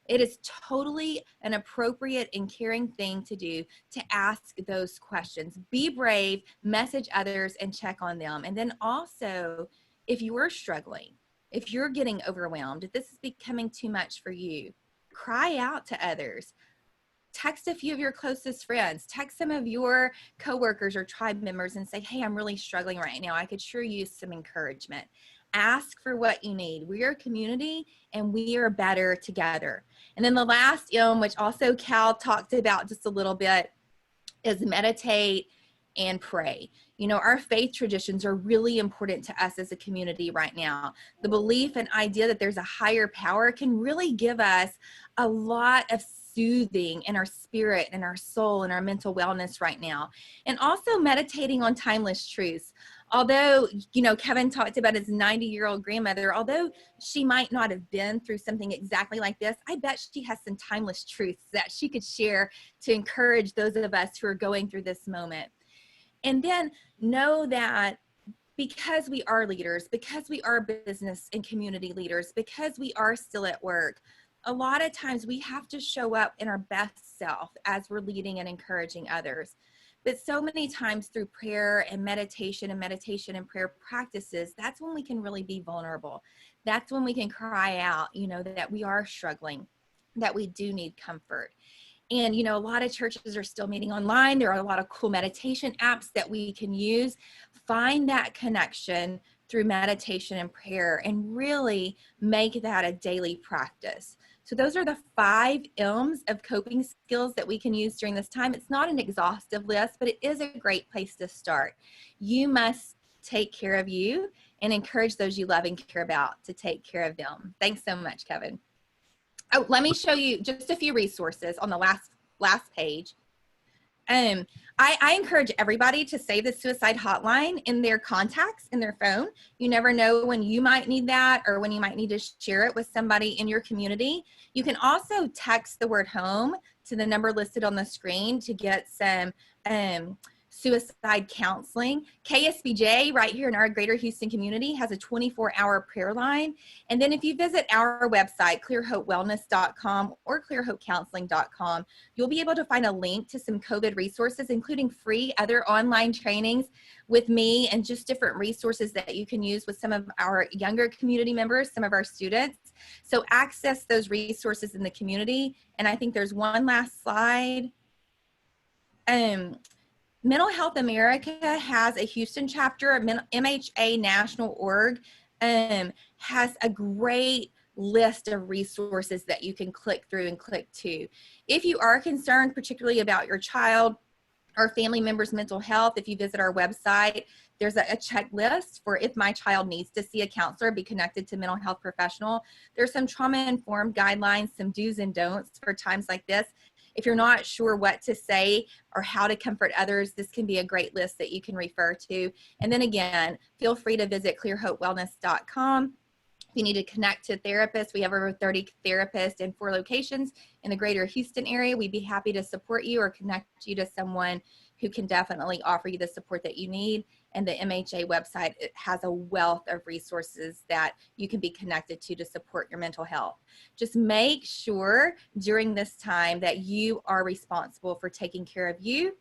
Speaker 4: It is totally an appropriate and caring thing to do to ask those questions. Be brave, message others, and check on them. And then also, if you're struggling, if you're getting overwhelmed, if this is becoming too much for you, cry out to others. Text a few of your closest friends, text some of your coworkers or tribe members and say, hey, I'm really struggling right now. I could sure use some encouragement. Ask for what you need. We are a community and we are better together. And then the last which also Cal talked about just a little bit, is meditate and pray. You know, our faith traditions are really important to us as a community right now. The belief and idea that there's a higher power can really give us a lot of soothing in our spirit and our soul and our mental wellness right now. And also meditating on timeless truths. Although, you know, Kevin talked about his 90-year-old grandmother, although she might not have been through something exactly like this, I bet she has some timeless truths that she could share to encourage those of us who are going through this moment. And then know that because we are leaders, because we are business and community leaders, because we are still at work, a lot of times we have to show up in our best self as we're leading and encouraging others. But so many times through prayer and meditation and prayer practices, that's when we can really be vulnerable. That's when we can cry out, you know, that we are struggling, that we do need comfort. And, you know, a lot of churches are still meeting online. There are a lot of cool meditation apps that we can use. Find that connection through meditation and prayer and really make that a daily practice. So those are the 5 M's of coping skills that we can use during this time. It's not an exhaustive list, but it is a great place to start. You must take care of you and encourage those you love and care about to take care of them. Thanks so much, Kevin. Oh, let me show you just a few resources on the last page. I encourage everybody to save the suicide hotline in their contacts in their phone. You never know when you might need that or when you might need to share it with somebody in your community. You can also text the word home to the number listed on the screen to get some suicide counseling. KSBJ right here in our greater Houston community has a 24-hour prayer line. And then if you visit our website, clearhopewellness.com or clearhopecounseling.com, you'll be able to find a link to some COVID resources, including free other online trainings with me and just different resources that you can use with some of our younger community members, some of our students. So access those resources in the community. And I think there's one last slide. Mental Health America has a Houston chapter. MHA National Org has a great list of resources that you can click through and click to. If you are concerned particularly about your child or family members' mental health, if you visit our website, there's a checklist for if my child needs to see a counselor, be connected to a mental health professional. There's some trauma-informed guidelines, some do's and don'ts for times like this. If you're not sure what to say or how to comfort others, this can be a great list that you can refer to. And then again, feel free to visit clearhopewellness.com. If you need to connect to therapists, we have over 30 therapists in 4 locations in the greater Houston area. We'd be happy to support you or connect you to someone who can definitely offer you the support that you need. And the MHA website, it has a wealth of resources that you can be connected to support your mental health. Just make sure during this time that you are responsible for taking care of you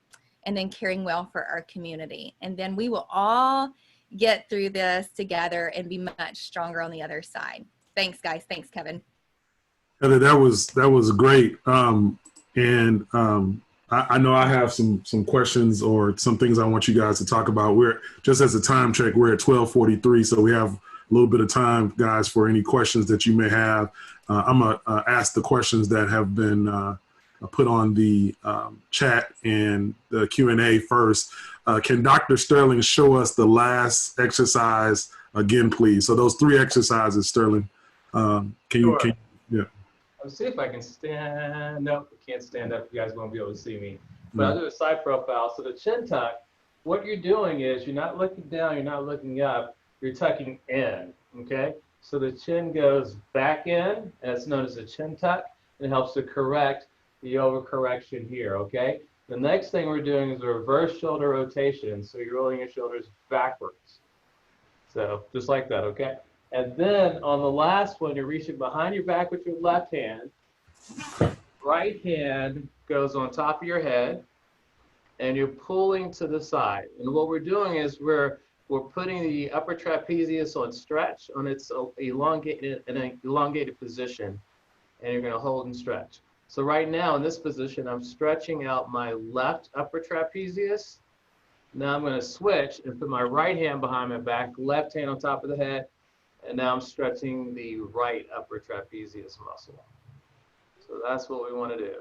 Speaker 4: and then caring well for our community. And then we will all get through this together and be much stronger on the other side. Thanks, guys. Thanks, Kevin.
Speaker 1: Heather, that was great. I know I have some questions or some things I want you guys to talk about. We're just as a time check, we're at 12:43, so we have a little bit of time, guys, for any questions that you may have. I'm gonna ask the questions that have been put on the chat and the Q&A first. Can Dr. Sterling show us the last exercise again, please? So those 3 exercises, Sterling.
Speaker 2: Sure.
Speaker 1: Yeah.
Speaker 2: Let's see if I can stand up. I can't stand up. You guys won't be able to see me. But I'll do a side profile. So the chin tuck, what you're doing is you're not looking down, you're not looking up, you're tucking in, okay? So the chin goes back in, and it's known as a chin tuck. It helps to correct the overcorrection here, okay? The next thing we're doing is a reverse shoulder rotation. So you're rolling your shoulders backwards. So just like that, okay? And then on the last one, you're reaching behind your back with your left hand. Right hand goes on top of your head, and you're pulling to the side. And what we're doing is we're putting the upper trapezius on stretch on its elongated position, and you're going to hold and stretch. So right now in this position, I'm stretching out my left upper trapezius. Now I'm going to switch and put my right hand behind my back, left hand on top of the head, and now I'm stretching the right upper trapezius muscle. So that's what we want to do.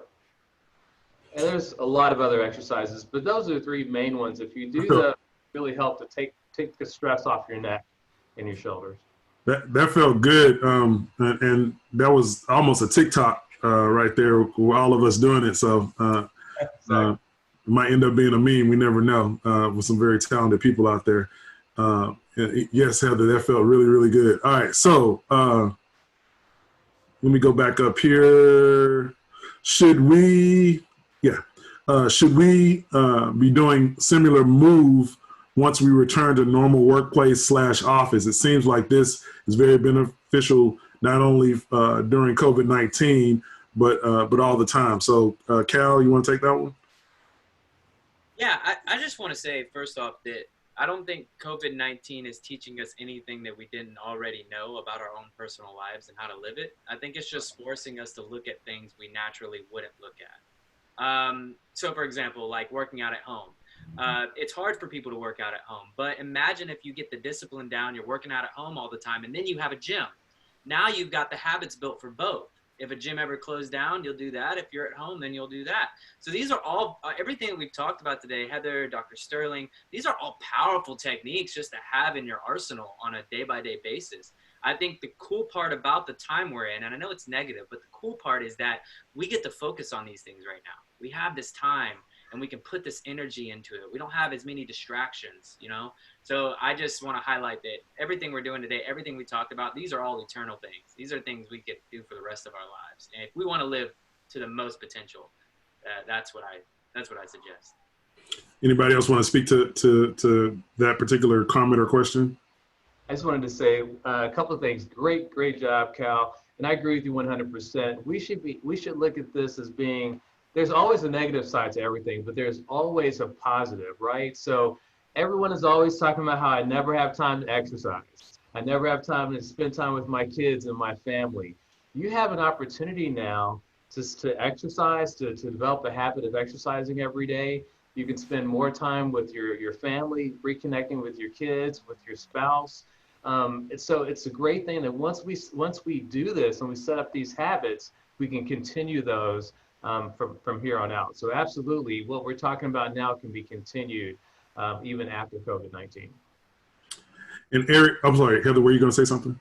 Speaker 2: And there's a lot of other exercises, but those are the three main ones. If you do those, really help to take the stress off your neck and your shoulders.
Speaker 1: That felt good, and that was almost a TikTok right there with all of us doing it. So it might end up being a meme. We never know, with some very talented people out there. Yes, Heather, that felt really, really good. All right, so let me go back up here. Should we be doing similar move once we return to normal workplace / office? It seems like this is very beneficial, not only during COVID-19, but all the time. So Cal, you want to take that one?
Speaker 3: Yeah, I just want to say first off that I don't think COVID-19 is teaching us anything that we didn't already know about our own personal lives and how to live it. I think it's just forcing us to look at things we naturally wouldn't look at. So for example, like working out at home. It's hard for people to work out at home, but imagine if you get the discipline down, you're working out at home all the time, and then you have a gym. Now you've got the habits built for both. If a gym ever closed down, you'll do that. If you're at home, then you'll do that. So these are all, everything that we've talked about today, Heather, Dr. Sterling, these are all powerful techniques just to have in your arsenal on a day-by-day basis. I think the cool part about the time we're in, and I know it's negative, but the cool part is that we get to focus on these things right now. We have this time and we can put this energy into it. We don't have as many distractions, you know? So I just want to highlight that everything we're doing today, everything we talked about, these are all eternal things. These are things we get to do for the rest of our lives. And if we want to live to the most potential, that's what I suggest.
Speaker 1: Anybody else want to speak to that particular comment or question?
Speaker 2: I just wanted to say a couple of things. Great job, Cal. And I agree with you 100%. We should look at this as being, there's always a negative side to everything, but there's always a positive, right? So everyone is always talking about how I never have time to exercise. I never have time to spend time with my kids and my family. You have an opportunity now to exercise, to develop a habit of exercising every day. You can spend more time with your family, reconnecting with your kids, with your spouse. So it's a great thing that once we do this and we set up these habits, we can continue those from here on out. So absolutely, what we're talking about now can be continued even after COVID-19.
Speaker 1: And Eric, I'm sorry, Heather, were you going to say something?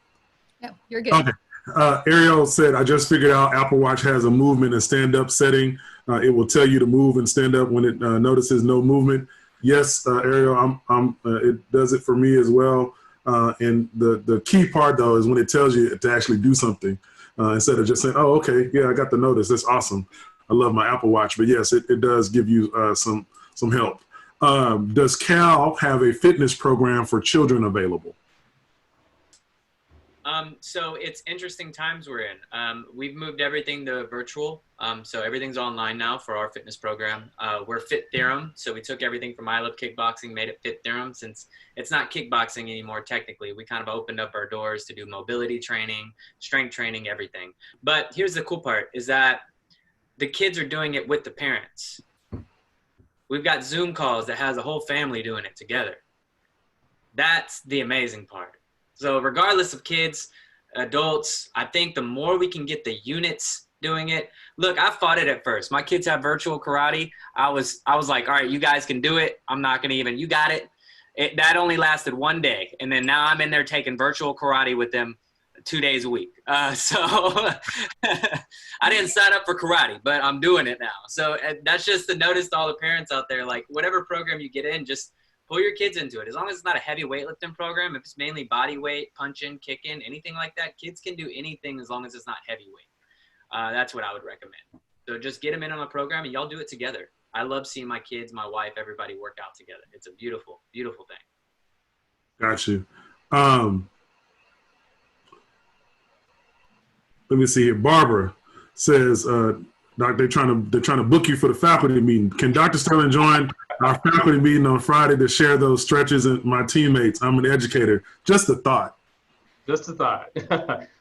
Speaker 4: No, you're good.
Speaker 1: Okay. Ariel said, I just figured out Apple Watch has a movement and stand-up setting. It will tell you to move and stand up when it notices no movement. Yes, Ariel, it does it for me as well. And the key part, though, is when it tells you to actually do something instead of just saying, oh, okay, yeah, I got the notice. That's awesome. I love my Apple Watch. But, yes, it does give you some help. Does Cal have a fitness program for children available?
Speaker 3: So it's interesting times we're in. We've moved everything to virtual. So everything's online now for our fitness program. We're Fit Theorem. So we took everything from I Love Kickboxing, made it Fit Theorem. Since it's not kickboxing anymore, technically, we kind of opened up our doors to do mobility training, strength training, everything. But here's the cool part is that the kids are doing it with the parents. We've got Zoom calls that has a whole family doing it together. That's the amazing part. So regardless of kids, adults, I think the more we can get the units doing it. Look, I fought it at first. My kids have virtual karate. I was like, all right, you guys can do it. I'm not going to even, you got it. That only lasted one day. And then now I'm in there taking virtual karate with them 2 days a week. So I didn't sign up for karate, but I'm doing it now. So that's just the notice to all the parents out there, like whatever program you get in, just Pull your kids into it. As long as it's not a heavy weightlifting program, if it's mainly body weight, punching, kicking, anything like that, kids can do anything as long as it's not heavyweight. That's what I would recommend. So just get them in on a program and y'all do it together. I love seeing my kids, my wife, everybody work out together. It's a beautiful, beautiful thing.
Speaker 1: Got you. Let me see here. Barbara says, Doc, they're trying to book you for the faculty meeting. Can Dr. Sterling join our faculty meeting on Friday to share those stretches and my teammates? I'm an educator. Just a thought.
Speaker 2: Just a thought.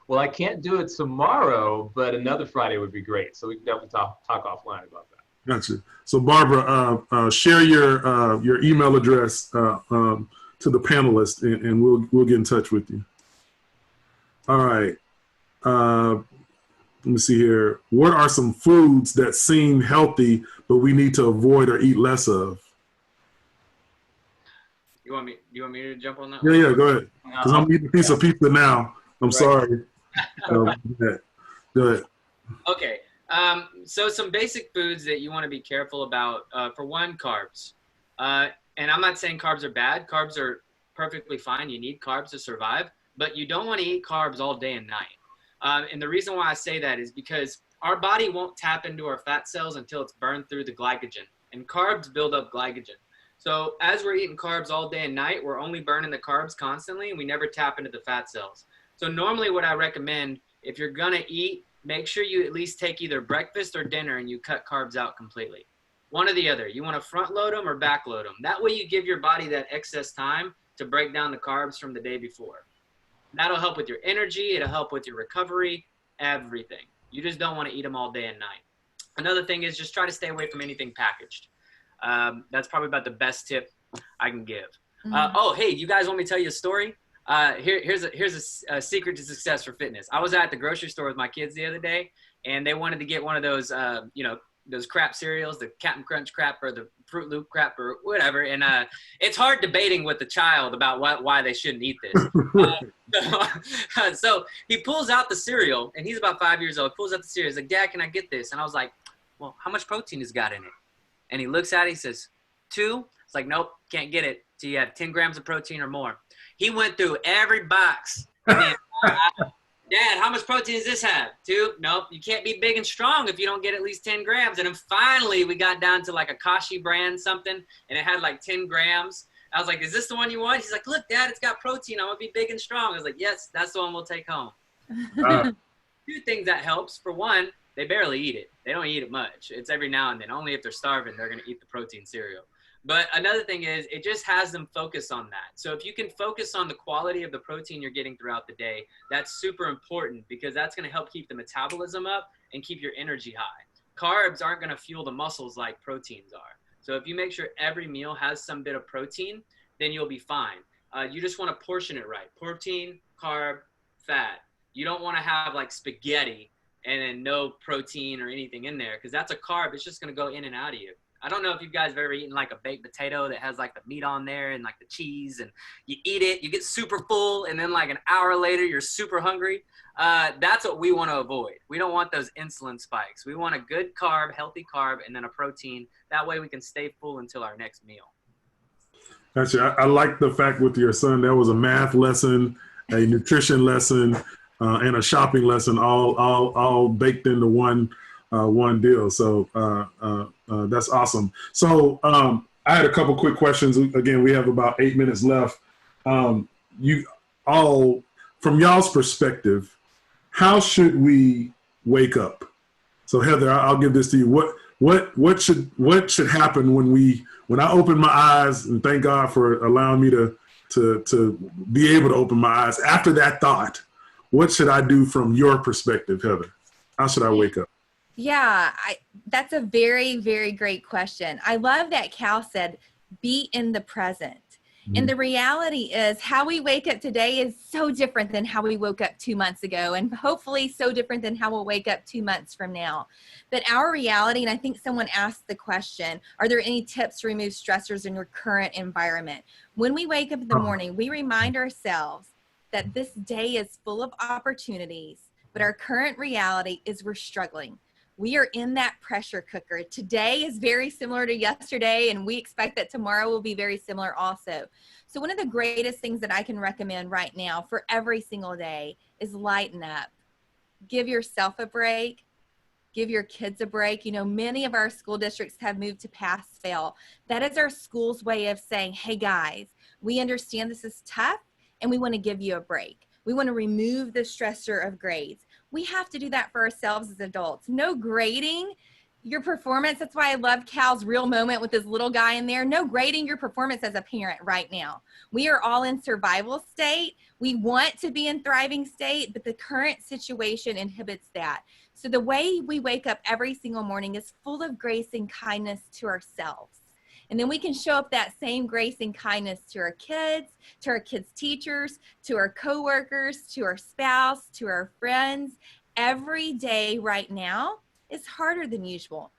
Speaker 2: Well, I can't do it tomorrow, but another Friday would be great. So we can definitely talk offline about that.
Speaker 1: Gotcha. So Barbara, share your email address to the panelists, and we'll get in touch with you. All right. Let me see here. What are some foods that seem healthy, but we need to avoid or eat less of?
Speaker 3: You want me to jump on that?
Speaker 1: Yeah, go ahead. Because I'm eating a piece of pizza now. I'm sorry. Go ahead.
Speaker 3: Okay. So some basic foods that you want to be careful about. For one, carbs. And I'm not saying carbs are bad. Carbs are perfectly fine. You need carbs to survive, but you don't want to eat carbs all day and night. And the reason why I say that is because our body won't tap into our fat cells until it's burned through the glycogen, and carbs build up glycogen. So as we're eating carbs all day and night, we're only burning the carbs constantly, and we never tap into the fat cells. So normally what I recommend, if you're going to eat, make sure you at least take either breakfast or dinner and you cut carbs out completely. One or the other. You want to front load them or back load them. That way you give your body that excess time to break down the carbs from the day before. That'll help with your energy. It'll help with your recovery, everything. You just don't want to eat them all day and night. Another thing is just try to stay away from anything packaged. That's probably about the best tip I can give. Oh, hey, you guys want me to tell you a story? Here's a secret to success for fitness. I was at the grocery store with my kids the other day, and they wanted to get one of those, those crap cereals, the Captain Crunch crap or the Fruit Loop crap or whatever. And it's hard debating with the child about why they shouldn't eat this. So he pulls out the cereal, and he's about 5 years old. Pulls out the cereal. He's like, Dad, can I get this? And I was like, well, how much protein has got in it? And he looks at it. He says, 2. It's like, nope, can't get it till you have 10 grams of protein or more. He went through every box. Dad, how much protein does this have? 2? Nope. You can't be big and strong if you don't get at least 10 grams. And then finally we got down to like a Kashi brand something, and it had like 10 grams. I was like, is this the one you want? He's like, look, Dad, it's got protein. I'm going to be big and strong. I was like, yes, that's the one we'll take home. 2 things that helps. For one, they barely eat it. They don't eat it much. It's every now and then. Only if they're starving, they're going to eat the protein cereal. But another thing is it just has them focus on that. So if you can focus on the quality of the protein you're getting throughout the day, that's super important because that's going to help keep the metabolism up and keep your energy high. Carbs aren't going to fuel the muscles like proteins are. So if you make sure every meal has some bit of protein, then you'll be fine. You just want to portion it right. Protein, carb, fat. You don't want to have like spaghetti and then no protein or anything in there because that's a carb. It's just going to go in and out of you. I don't know if you guys have ever eaten like a baked potato that has like the meat on there and like the cheese, and you eat it, you get super full, and then like an hour later you're super hungry. That's what we want to avoid. We don't want those insulin spikes. We want a good carb, healthy carb, and then a protein. That way we can stay full until our next meal.
Speaker 1: Actually, I like the fact with your son, there was a math lesson, a nutrition lesson, and a shopping lesson all baked into one deal. So that's awesome. So I had a couple quick questions. Again, we have about 8 minutes left. You all, from y'all's perspective, how should we wake up? So Heather, I'll give this to you. What should happen when I open my eyes, and thank God for allowing me to be able to open my eyes after that thought? What should I do from your perspective, Heather? How should I wake up?
Speaker 4: Yeah, that's a very, very great question. I love that Cal said, be in the present. And the reality is how we wake up today is so different than how we woke up 2 months ago, and hopefully so different than how we'll wake up 2 months from now. But our reality, and I think someone asked the question, are there any tips to remove stressors in your current environment? When we wake up in the morning, we remind ourselves that this day is full of opportunities, but our current reality is we're struggling. We are in that pressure cooker. Today is very similar to yesterday, and we expect that tomorrow will be very similar also. So one of the greatest things that I can recommend right now for every single day is lighten up. Give yourself a break. Give your kids a break. You know, many of our school districts have moved to pass fail. That is our school's way of saying, hey guys, we understand this is tough and we want to give you a break. We want to remove the stressor of grades. We have to do that for ourselves as adults. No grading your performance. That's why I love Cal's real moment with this little guy in there. No grading your performance as a parent right now. We are all in survival state. We want to be in thriving state, but the current situation inhibits that. So the way we wake up every single morning is full of grace and kindness to ourselves. And then we can show up that same grace and kindness to our kids' teachers, to our coworkers, to our spouse, to our friends. Every day right now is harder than usual,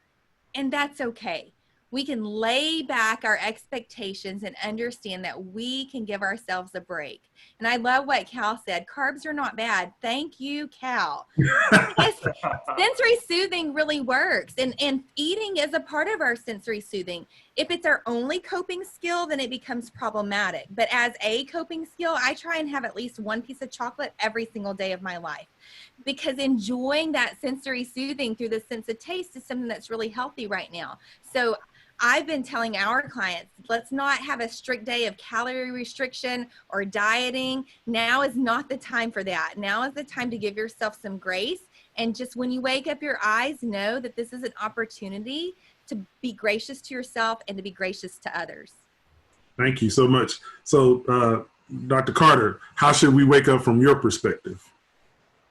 Speaker 4: and that's okay. We can lay back our expectations and understand that we can give ourselves a break. And I love what Cal said, carbs are not bad. Thank you, Cal. Sensory soothing really works, and eating is a part of our sensory soothing. If it's our only coping skill, then it becomes problematic. But as a coping skill, I try and have at least one piece of chocolate every single day of my life, because enjoying that sensory soothing through the sense of taste is something that's really healthy right now. So I've been telling our clients, let's not have a strict day of calorie restriction or dieting. Now is not the time for that. Now is the time to give yourself some grace. And just when you wake up your eyes, know that this is an opportunity to be gracious to yourself and to be gracious to others.
Speaker 1: Thank you so much. So, Dr. Carter, how should we wake up from your perspective?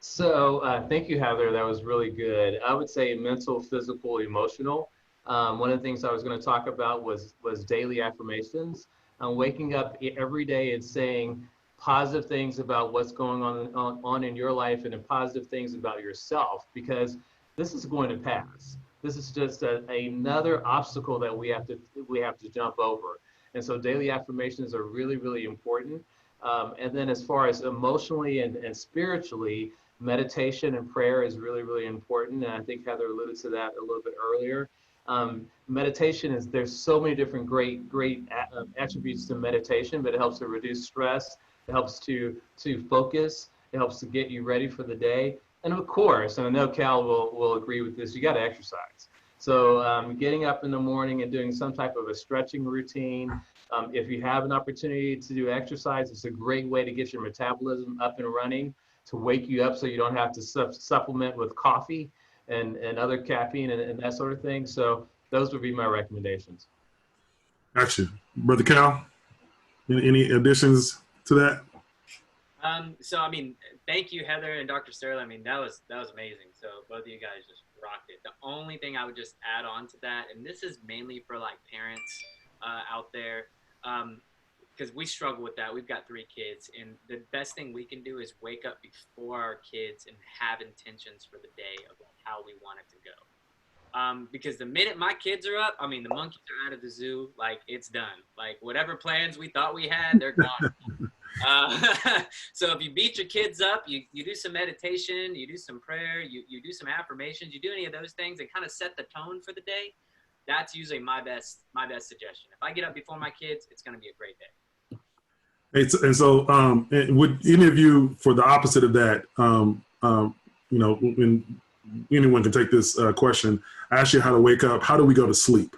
Speaker 2: So thank you, Heather. That was really good. I would say mental, physical, emotional. One of the things I was going to talk about was daily affirmations. Waking up every day and saying positive things about what's going on in your life and positive things about yourself, because this is going to pass. This is just another obstacle that we have to jump over. And so daily affirmations are really, really important. And then as far as emotionally and spiritually, meditation and prayer is really, really important. And I think Heather alluded to that a little bit earlier. Meditation there's so many different great attributes to meditation, but it helps to reduce stress. It helps to focus. It helps to get you ready for the day. And of course, and I know Cal will agree with this, you got to exercise. So getting up in the morning and doing some type of a stretching routine. If you have an opportunity to do exercise, it's a great way to get your metabolism up and running, to wake you up so you don't have to supplement with coffee and other caffeine and that sort of thing. So those would be my recommendations.
Speaker 1: Gotcha. Brother Cal, any additions to that?
Speaker 3: So, I mean, thank you, Heather and Dr. Sterling. I mean, that was amazing. So both of you guys just rocked it. The only thing I would just add on to that, and this is mainly for like parents out there, because we struggle with that. We've got 3 kids, and the best thing we can do is wake up before our kids and have intentions for the day of how we want it to go. Because the minute my kids are up, I mean, the monkeys are out of the zoo. Like, it's done. Like, whatever plans we thought we had, they're gone. So if you beat your kids up, you do some meditation, you do some prayer, you do some affirmations, you do any of those things and kind of set the tone for the day. That's usually my best suggestion. If I get up before my kids, it's going to be a great day.
Speaker 1: And so would any of you, for the opposite of that, you know, when anyone can take this question, ask you how to wake up, how do we go to sleep?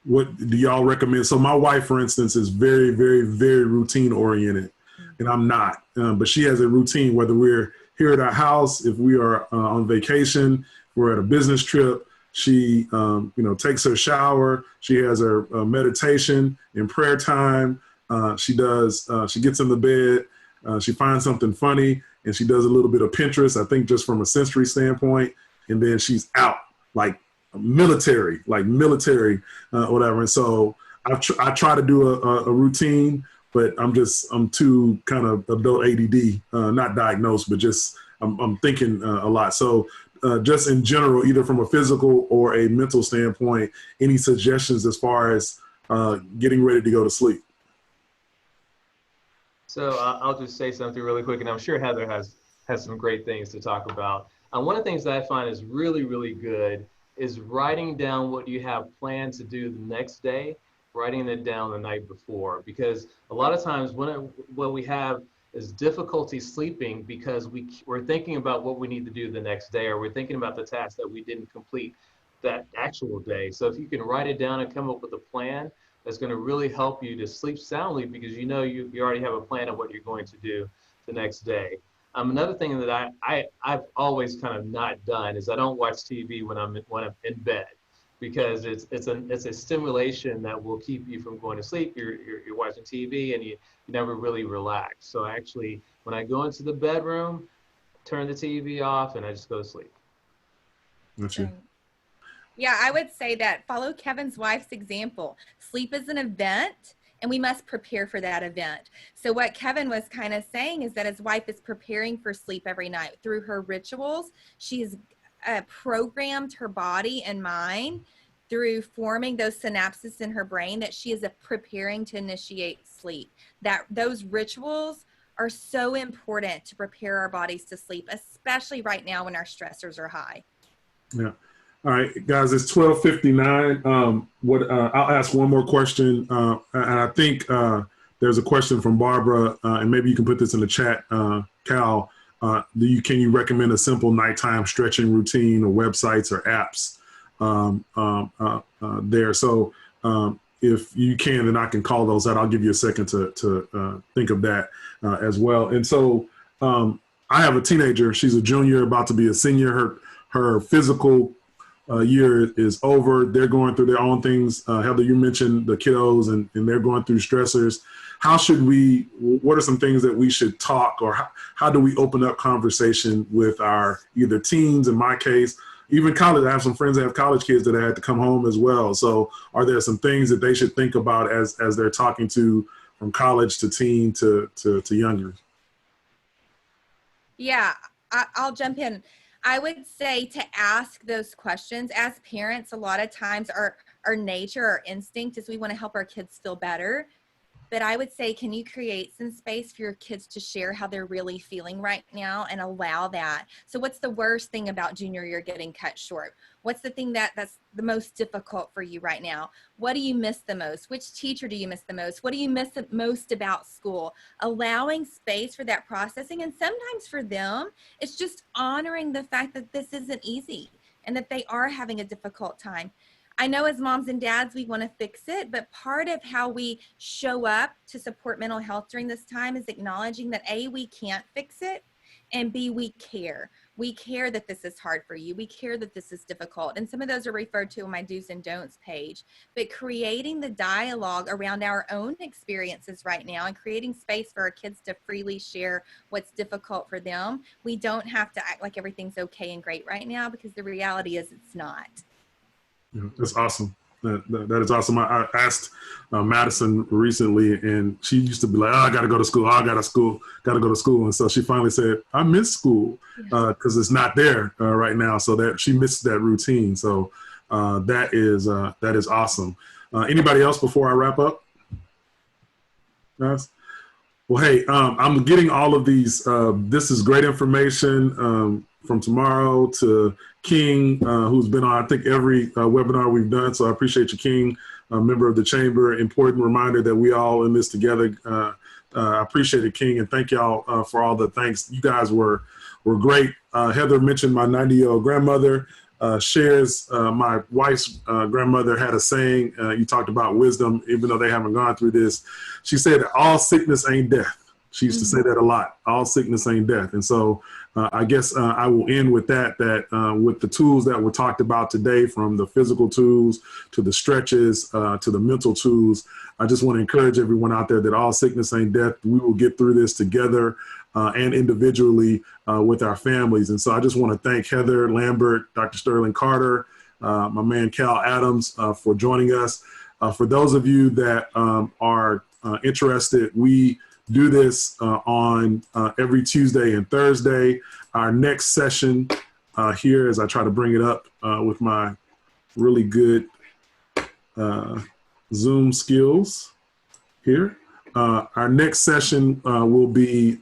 Speaker 1: What do y'all recommend? So my wife, for instance, is very, very, very routine oriented, and I'm not. But she has a routine, whether we're here at our house, if we are on vacation, we're at a business trip. She, you know, takes her shower. She has her meditation and prayer time. She gets in the bed. She finds something funny, and she does a little bit of Pinterest, I think just from a sensory standpoint. And then she's out like military, whatever. And so I try to do a routine, but I'm too kind of adult ADD, not diagnosed, but just I'm thinking a lot. So just in general, either from a physical or a mental standpoint, any suggestions as far as getting ready to go to sleep?
Speaker 2: So I'll just say something really quick, and I'm sure Heather has some great things to talk about. One of the things that I find is really, really good is writing down what you have planned to do the next day, writing it down the night before, because a lot of times what we have is difficulty sleeping because we're thinking about what we need to do the next day, or we're thinking about the task that we didn't complete that actual day. So if you can write it down and come up with a plan, that's going to really help you to sleep soundly, because you know you already have a plan of what you're going to do the next day. Another thing that I've always kind of not done is I don't watch TV when I'm in bed, because it's a stimulation that will keep you from going to sleep. You're watching TV and you never really relax. So actually, when I go into the bedroom, turn the TV off and I just go to sleep.
Speaker 1: That's you.
Speaker 4: Yeah, I would say that follow Kevin's wife's example. Sleep is an event, and we must prepare for that event. So what Kevin was kind of saying is that his wife is preparing for sleep every night through her rituals. She's programmed her body and mind through forming those synapses in her brain that she is preparing to initiate sleep. That those rituals are so important to prepare our bodies to sleep, especially right now when our stressors are high.
Speaker 1: Yeah. All right, guys, it's 12:59. I'll ask one more question, and I think there's a question from Barbara, and maybe you can put this in the chat, Cal. Can you recommend a simple nighttime stretching routine or websites or apps there? So if you can, then I can call those out. I'll give you a second to think of that as well. And so I have a teenager. She's a junior, about to be a senior. Her physical year is over. They're going through their own things. Heather, you mentioned the kiddos and they're going through stressors. What are some things that we should talk, or how do we open up conversation with our either teens, in my case, even college? I have some friends that have college kids that had to come home as well. So are there some things that they should think about as they're talking to from college to teen to younger?
Speaker 4: Yeah, I'll jump in. I would say to ask those questions. As parents, a lot of times our nature, our instinct is we want to help our kids feel better. But I would say, can you create some space for your kids to share how they're really feeling right now and allow that? So what's the worst thing about junior year getting cut short? What's the thing that's the most difficult for you right now? What do you miss the most? Which teacher do you miss the most? What do you miss the most about school? Allowing space for that processing. And sometimes for them, it's just honoring the fact that this isn't easy and that they are having a difficult time. I know as moms and dads, we want to fix it, but part of how we show up to support mental health during this time is acknowledging that A, we can't fix it, and B, we care. We care that this is hard for you. We care that this is difficult. And some of those are referred to on my do's and don'ts page. But creating the dialogue around our own experiences right now and creating space for our kids to freely share what's difficult for them. We don't have to act like everything's okay and great right now, because the reality is it's not.
Speaker 1: Yeah, that's awesome. That is awesome. I asked Madison recently, and she used to be like, "Oh, I got to go to school. Oh, I got to go to school." And so she finally said, "I miss school because it's not there right now." So that she missed that routine. So that is awesome. Anybody else before I wrap up? Guys? Well, hey, I'm getting all of these. This is great information from tomorrow to King, who's been on, I think, every webinar we've done. So I appreciate you, King, a member of the chamber. Important reminder that we all in this together. I appreciate it, King, and thank y'all for all the thanks. You guys were great. Heather mentioned my 90-year-old grandmother. Shares, my wife's grandmother had a saying, you talked about wisdom, even though they haven't gone through this. She said, all sickness ain't death. She used to say that a lot. All sickness ain't death. And so I guess I will end with that with the tools that were talked about today, from the physical tools to the stretches to the mental tools, I just want to encourage everyone out there that all sickness ain't death. We will get through this together and individually with our families. And so I just want to thank Heather, Lambert, Dr. Sterling Carter, my man Cal Adams for joining us. For those of you that are interested, we do this on every Tuesday and Thursday. Our next session here, as I try to bring it up with my really good Zoom skills here. Our next session will be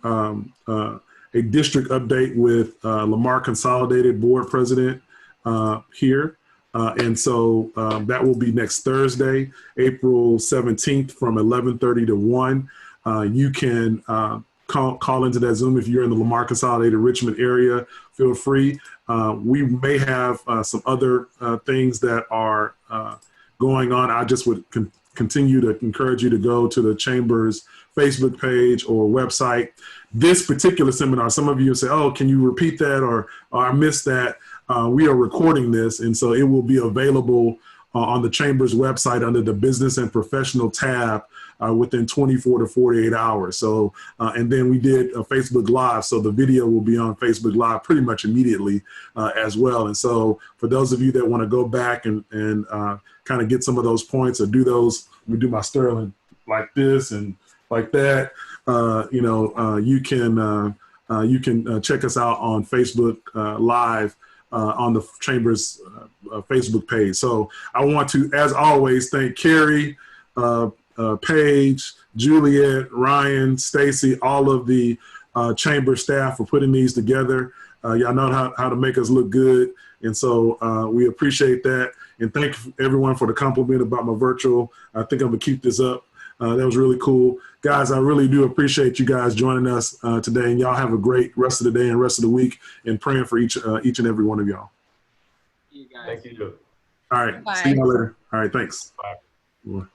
Speaker 1: a district update with Lamar Consolidated Board President here. And so that will be next Thursday, April 17th from 11:30 to 1. You can call into that Zoom if you're in the Lamar Consolidated Richmond area. Feel free. We may have some other things that are going on. I just would continue to encourage you to go to the Chamber's Facebook page or website. This particular seminar, some of you say, oh, can you repeat that? Or I missed that. We are recording this, and so it will be available on the Chamber's website under the Business and Professional tab within 24 to 48 hours. So, and then we did a Facebook Live, so the video will be on Facebook Live pretty much immediately as well. And so for those of you that want to go back and kind of get some of those points or do those, we do my Sterling like this and like that, you can check us out on Facebook Live on the Chamber's Facebook page. So I want to, as always, thank Carrie, Paige, Juliet, Ryan, Stacy, all of the Chamber staff for putting these together. Y'all know how to make us look good. And so we appreciate that. And thank everyone for the compliment about my virtual. I think I'm gonna keep this up. That was really cool. Guys, I really do appreciate you guys joining us today. And y'all have a great rest of the day and rest of the week, and praying for each and every one of y'all.
Speaker 3: You guys.
Speaker 2: Thank you.
Speaker 1: All right.
Speaker 4: Bye.
Speaker 1: See y'all later. All right. Thanks.
Speaker 2: Bye.
Speaker 1: Bye.